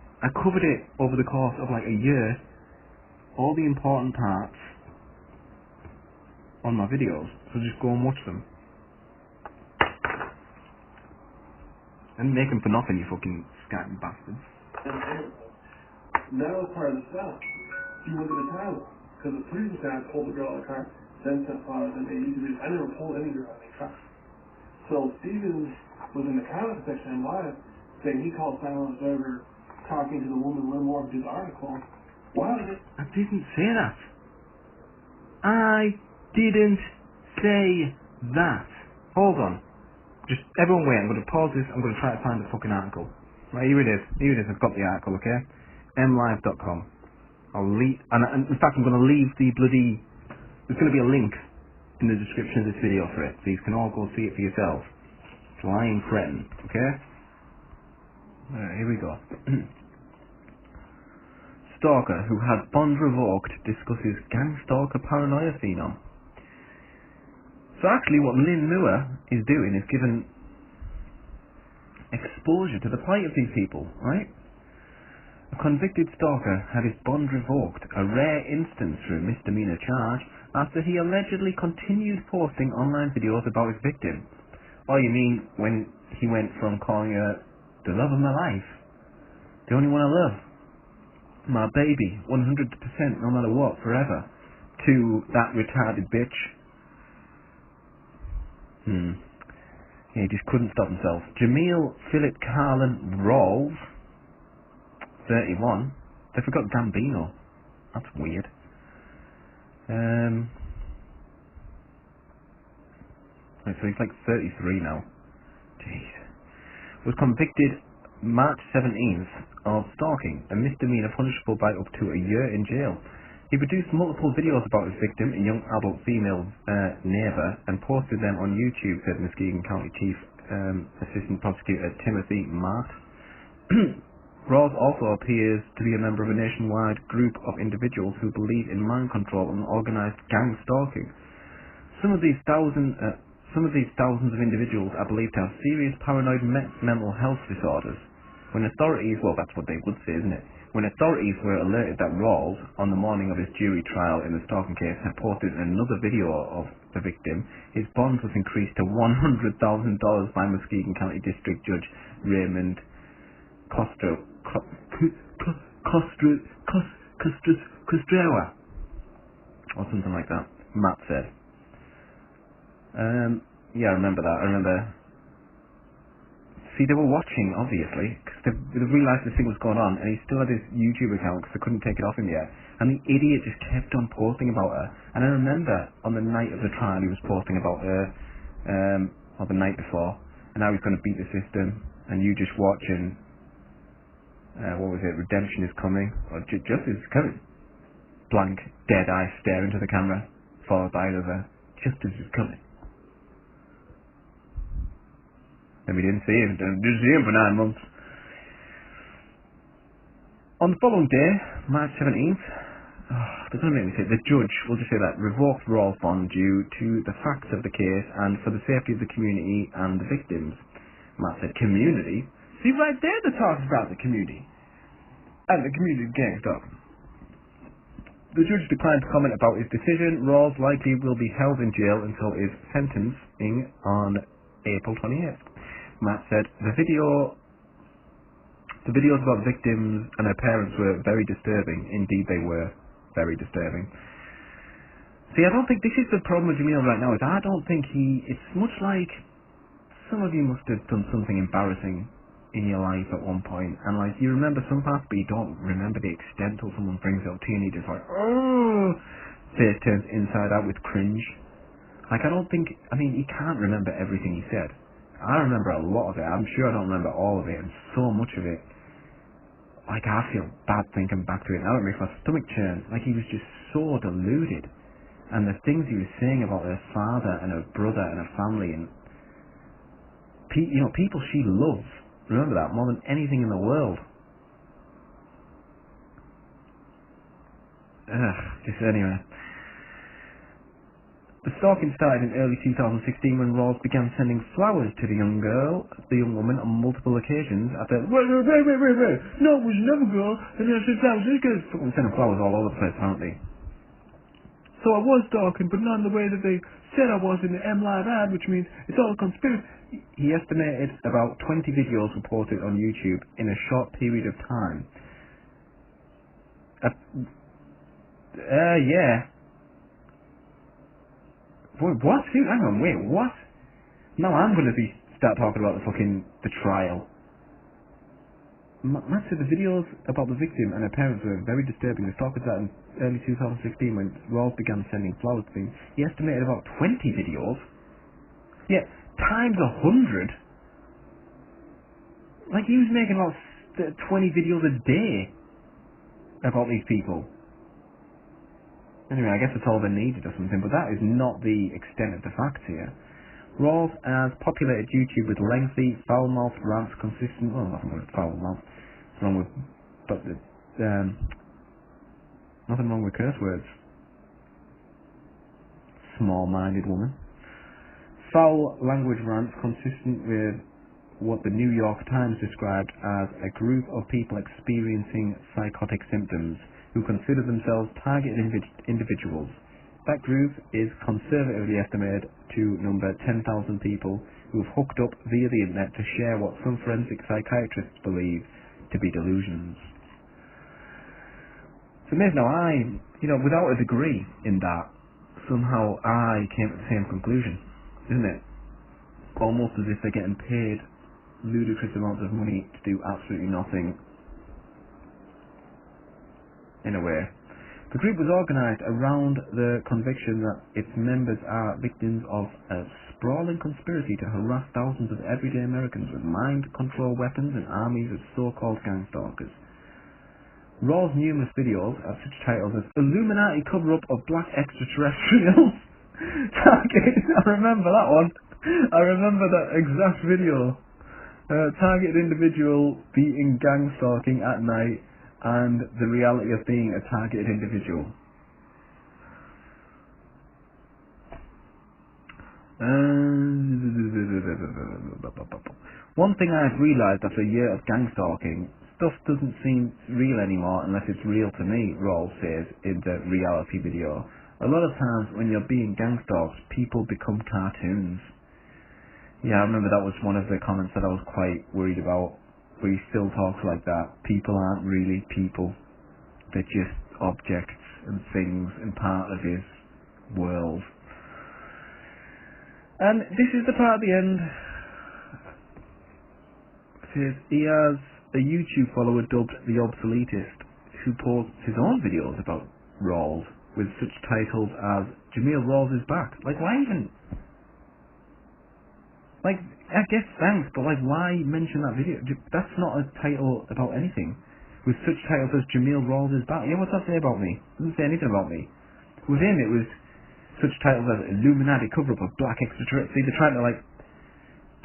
[SPEAKER 2] over the course of like a year, all the important parts on my videos, so just go and watch them. And make them for nothing, you fucking scatting bastards.
[SPEAKER 5] That was part of the stuff. He went to the town, because the previous guy pulled the girl out of the car, then sent flowers, and they used to do. I never pulled any girl out of any truck. So Steven was in the comment section live, saying he called Silent Observer, talking to the woman Limore who did the article. Why did it?
[SPEAKER 2] I didn't say that. I didn't say that. Hold on. Just, everyone wait, I'm going to pause this, I'm going to try to find the fucking article. Right, here it is, I've got the article, okay? mlive.com. And in fact I'm going to leave the bloody, there's going to be a link in the description of this video for it, so you can all go see it for yourselves. Flying Threaten, okay? Alright, here we go. Stalker who had bond revoked discusses gang stalker paranoia phenom. So actually what Lynn Moore is doing is giving exposure to the plight of these people, right? A convicted stalker had his bond revoked, a rare instance for a misdemeanor charge, after he allegedly continued posting online videos about his victim. Oh, you mean when he went from calling her the love of my life, the only one I love, my baby, 100%, no matter what, forever, to that retarded bitch. Yeah, he just couldn't stop himself. Jameel Philip Carlin Rawls, 31. They forgot Gambino. That's weird. So he's like 33 now. Jeez. Was convicted March 17th of stalking, a misdemeanor punishable by up to a year in jail. He produced multiple videos about his victim, a young adult female neighbour, and posted them on YouTube, said Muskegon County Chief Assistant Prosecutor Timothy Mart. Rawls also appears to be a member of a nationwide group of individuals who believe in mind control and organised gang stalking. Some of these thousands of individuals are believed to have serious paranoid mental health disorders. When authorities, well, that's what they would say, isn't it? When authorities were alerted that Rawls, on the morning of his jury trial in the stalking case, had posted another video of the victim, his bond was increased to $100,000 by Muskegon County District Judge Raymond Costrewa, or something like that, Matt said. Yeah, I remember that. I remember See, they were watching, obviously, because they realised this thing was going on, and he still had his YouTube account because they couldn't take it off him yet. And the idiot just kept on posting about her. And I remember on the night of the trial he was posting about her, or the night before, and how he's going to beat the system, and you just watching, what was it, redemption is coming, or justice is coming. Blank, dead eye staring to the camera, followed by another, justice is coming. And we didn't see him. Didn't see him for 9 months. On the following day, March 17th, they're going to make me say, the judge, we'll just say that, revoked Rawls' bond due to the facts of the case and for the safety of the community and the victims. Matt said, community? See, right there they're talking about the community. And the community gang stuff. The judge declined to comment about his decision. Rawls likely will be held in jail until his sentencing on April 28th. Matt said, the videos about victims and their parents were very disturbing. Indeed, they were very disturbing. See, I don't think this is the problem with Jameel right now. Is I don't think it's much like some of you must have done something embarrassing in your life at one point, and like you remember some parts, but you don't remember the extent till someone brings it up to you, and you just like, oh, face turns inside out with cringe. Like I mean, he can't remember everything he said. I remember a lot of it. I'm sure I don't remember all of it, and so much of it. Like, I feel bad thinking back to it now. It makes my stomach churn. Like, he was just so deluded. And the things he was saying about her father and her brother and her family and, people she loves. Remember that, more than anything in the world. Just anyway. The stalking started in early 2016 when Rawls began sending flowers to the young woman on multiple occasions after, wait, no, it was never girl, and then I said flowers, this guy's fucking sending flowers all over the place, apparently. So I was stalking, but not in the way that they said I was in the M-Live ad, which means it's all a conspiracy. He estimated about 20 videos were posted on YouTube in a short period of time. Yeah. What? Hang on, wait, what? Now I'm going to start talking about the trial. Matt said the videos about the victim and her parents were very disturbing. The stalker that in early 2016 when Rawls began sending flowers to him. He estimated about 20 videos. Yeah, times 100. Like he was making about 20 videos a day about these people. Anyway, I guess it's all they needed or something, but that is not the extent of the facts here. Rawls has populated YouTube with lengthy, foul-mouthed rants consistent... Well, nothing wrong with foul-mouthed. What's wrong with... But, nothing wrong with curse words. Small-minded woman. Foul language rants consistent with what the New York Times described as a group of people experiencing psychotic symptoms who consider themselves targeted individuals. That group is conservatively estimated to number 10,000 people who have hooked up via the internet to share what some forensic psychiatrists believe to be delusions. It's amazing how without a degree in that, somehow I came to the same conclusion, isn't it? Almost as if they're getting paid ludicrous amounts of money to do absolutely nothing. In a way. The group was organised around the conviction that its members are victims of a sprawling conspiracy to harass thousands of everyday Americans with mind control weapons and armies of so-called gang stalkers. Rawls' numerous videos have such titles as Illuminati cover-up of black extraterrestrials. I remember that one. I remember that exact video. Targeted individual beating gang stalking at night. And the reality of being a targeted individual. One thing I've realised after a year of gang stalking, stuff doesn't seem real anymore unless it's real to me, Rawls says in the reality video. A lot of times when you're being gang stalked, people become cartoons. Yeah, I remember that was one of the comments that I was quite worried about. But he still talks like that. People aren't really people. They're just objects and things and part of his world. And this is the part at the end says he has a YouTube follower dubbed the Obsoletist who posts his own videos about Rawls with such titles as Jameel Rawls is back. Like, why even? Like, I guess thanks, but like, why mention that video? That's not a title about anything. With such titles as Jameel Rawls is back. Yeah, what's that say about me? It doesn't say anything about me. With him, it was such titles as Illuminati cover-up of black extraterrestrials. See, they're trying to like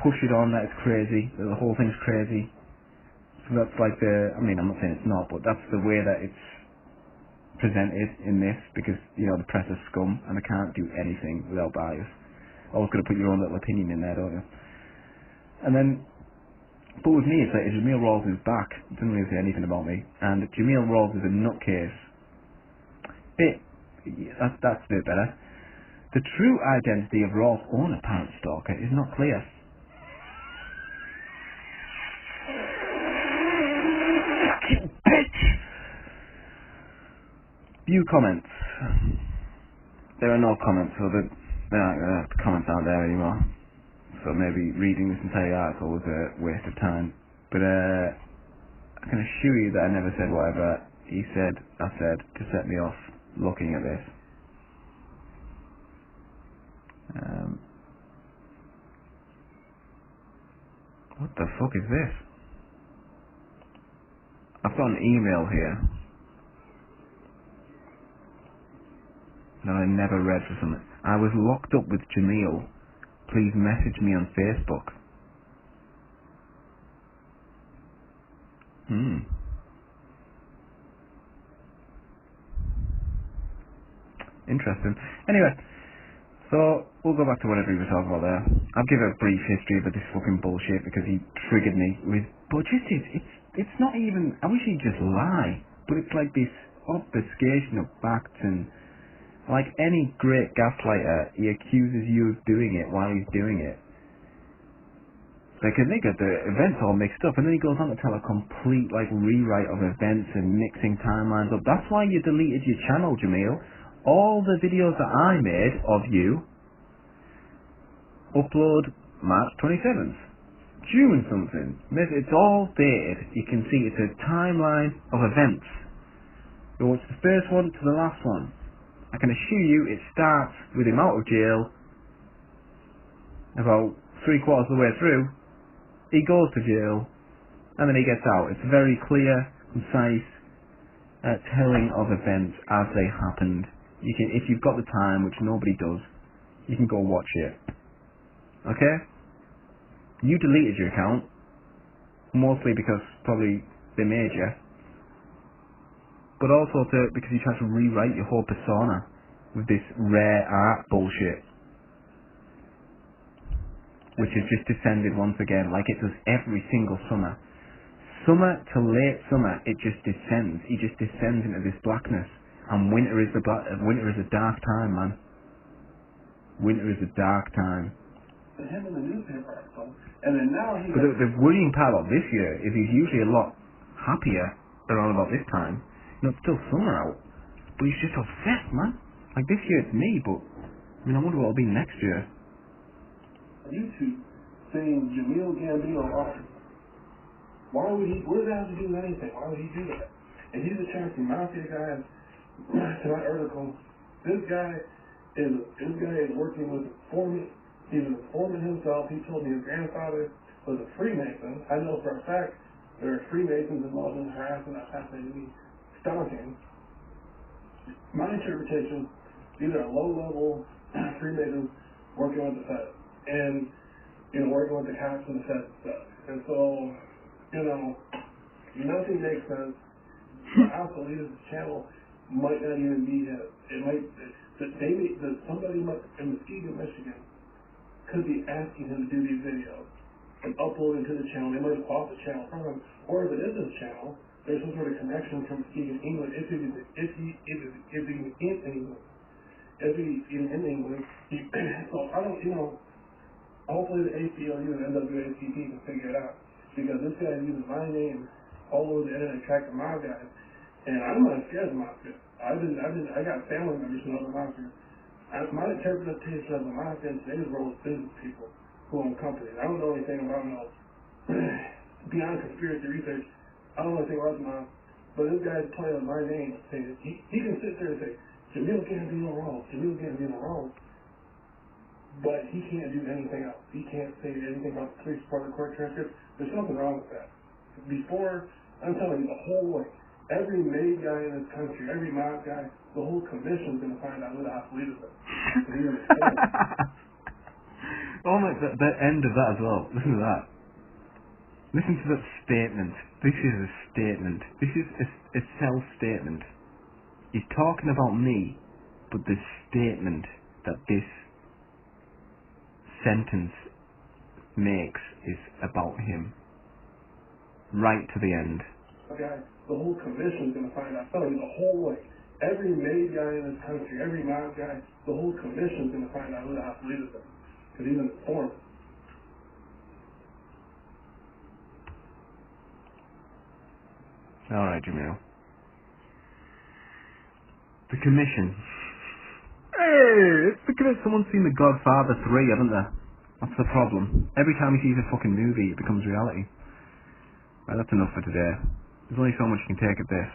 [SPEAKER 2] push it on that it's crazy, that the whole thing's crazy. So that's like the, I mean, I'm not saying it's not, but that's the way that it's presented in this, because, you know, the press is scum, and they can't do anything without bias. Always got to put your own little opinion in there, don't you? And then, but with me, it's like, Jameel Rawls is back. It doesn't really say anything about me. And Jameel Rawls is a nutcase. That's a bit better. The true identity of Rawls' own apparent stalker is not clear. Bitch! View comments. There are no comments, so the comments aren't there anymore. So maybe reading this entire article was a waste of time. But I can assure you that I never said whatever he said, I said, to set me off looking at this. What the fuck is this? I've got an email here that I never read for something. I was locked up with Jameel. Please message me on Facebook. Interesting. Anyway, so we'll go back to whatever he was talking about there. I'll give a brief history of this fucking bullshit because he triggered me with, but just it's not even, I wish he'd just lie, but it's like this obfuscation of facts, and like any great gaslighter, he accuses you of doing it while he's doing it. Like, they get the events all mixed up, and then he goes on to tell a complete, like, rewrite of events and mixing timelines up. That's why you deleted your channel, Jameel. All the videos that I made of you upload March 27th, June something. It's all dated. You can see it's a timeline of events. You watch the first one to the last one. I can assure you it starts with him out of jail. About 3/4 of the way through, he goes to jail, and then he gets out. It's very clear, concise telling of events as they happened. You can, if you've got the time, which nobody does, you can go watch it. Okay? You deleted your account, mostly because probably they made you, but also because you tried to rewrite your whole persona with this rare art bullshit, which has just descended once again, like it does every single summer. Summer to late summer, it just descends. He just descends into this blackness. And winter is a dark time, man. Winter is a dark time.
[SPEAKER 5] Him in the newspaper article, and then now he.
[SPEAKER 2] But the worrying part about this year is he's usually a lot happier around about this time. You know, it's still summer out, but he's just obsessed, man. Like this year it's me, but I mean, I wonder what it'll be next year.
[SPEAKER 5] YouTube saying Jameel Gambino off. Why would he? What does that have to do with anything? Why would he do that? And he's attracting mafia guys to my article. This guy is working with a foreman. He's a foreman himself. He told me his grandfather was a Freemason. I know for a fact there are Freemasons involved in harassment, assassinating, stalking. My interpretation, these are low-level Freemasons working with the Fed. And, working with the cops and the Fed and stuff. And so, nothing makes sense. The Obsoletist channel might not even be his. It might, somebody in Muskegon, Michigan, could be asking him to do these videos and upload them to the channel. They might have bought the channel from him. Or if it is his channel, there's some sort of connection from Muskegon, England. If he's even in England. If he's even in England. So I don't, hopefully the ACLU and NAACP can figure it out. Because this guy uses my name all over the internet attracting mob guys. And I'm not scared of the mafia. I got family members who know the mafia. My interpretation of the mafia in today's world is business people who own companies. I don't know anything about no beyond conspiracy research, I don't want to say words, Mom, but this guy's playing on my name. Saying he can sit there and say, Jameel can't be no wrong. Jameel can't be no wrong. But he can't do anything else. He can't say anything about the police report, the court transcript. There's something wrong with that. Before, I'm telling you, the whole way, every made guy in this country, every mob guy, the whole commission's going to find out who the Obsoletist is.
[SPEAKER 2] Oh my, the end of that as well. Listen to that. Listen to that statement. This is a statement. This is a self-statement. He's talking about me, but the statement that this sentence makes is about him. Right to the end.
[SPEAKER 5] Okay, the whole commission's going to find out. I'm telling you, the whole way. Every made guy in this country, every mob guy, the whole commission's going to find out who the Obsoletist is. Because he's an informant.
[SPEAKER 2] Alright, Jameel. The commission. Hey! It's because someone's seen The Godfather 3, haven't they? That's the problem. Every time he sees a fucking movie, it becomes reality. Right, that's enough for today. There's only so much you can take at this.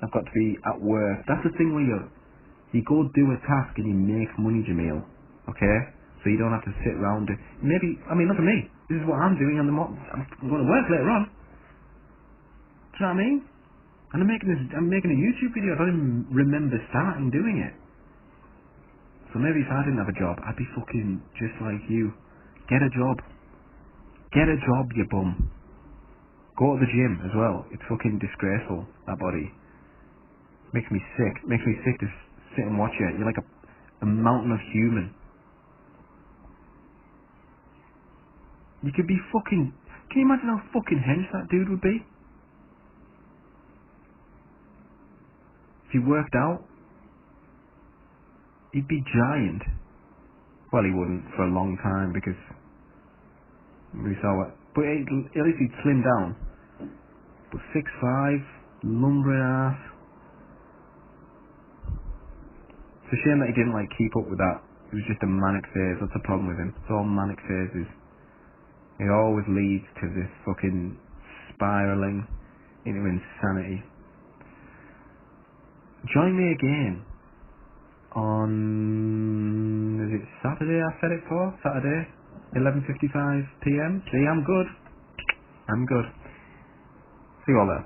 [SPEAKER 2] I've got to be at work. That's the thing where you go do a task and you make money, Jameel. Okay? So you don't have to sit around. Maybe, I mean, look at me. This is what I'm doing. I'm going to work later on. Do you know what I mean? And I'm making a YouTube video. I don't even remember starting doing it. So maybe if I didn't have a job, I'd be fucking just like you. Get a job. Get a job, you bum. Go to the gym as well. It's fucking disgraceful, that body. Makes me sick. Makes me sick to sit and watch it. You're like a mountain of human. You could be fucking... Can you imagine how fucking hench that dude would be? If he worked out, he'd be giant. Well, he wouldn't for a long time because we saw it. But at least he'd slim down. But 6'5", lumbering ass. It's a shame that he didn't keep up with that. It was just a manic phase. That's the problem with him. It's all manic phases. It always leads to this fucking spiraling into insanity. Join me again on, is it Saturday I said it for? Saturday, 11:55 PM. See, I'm good. I'm good. See you all there.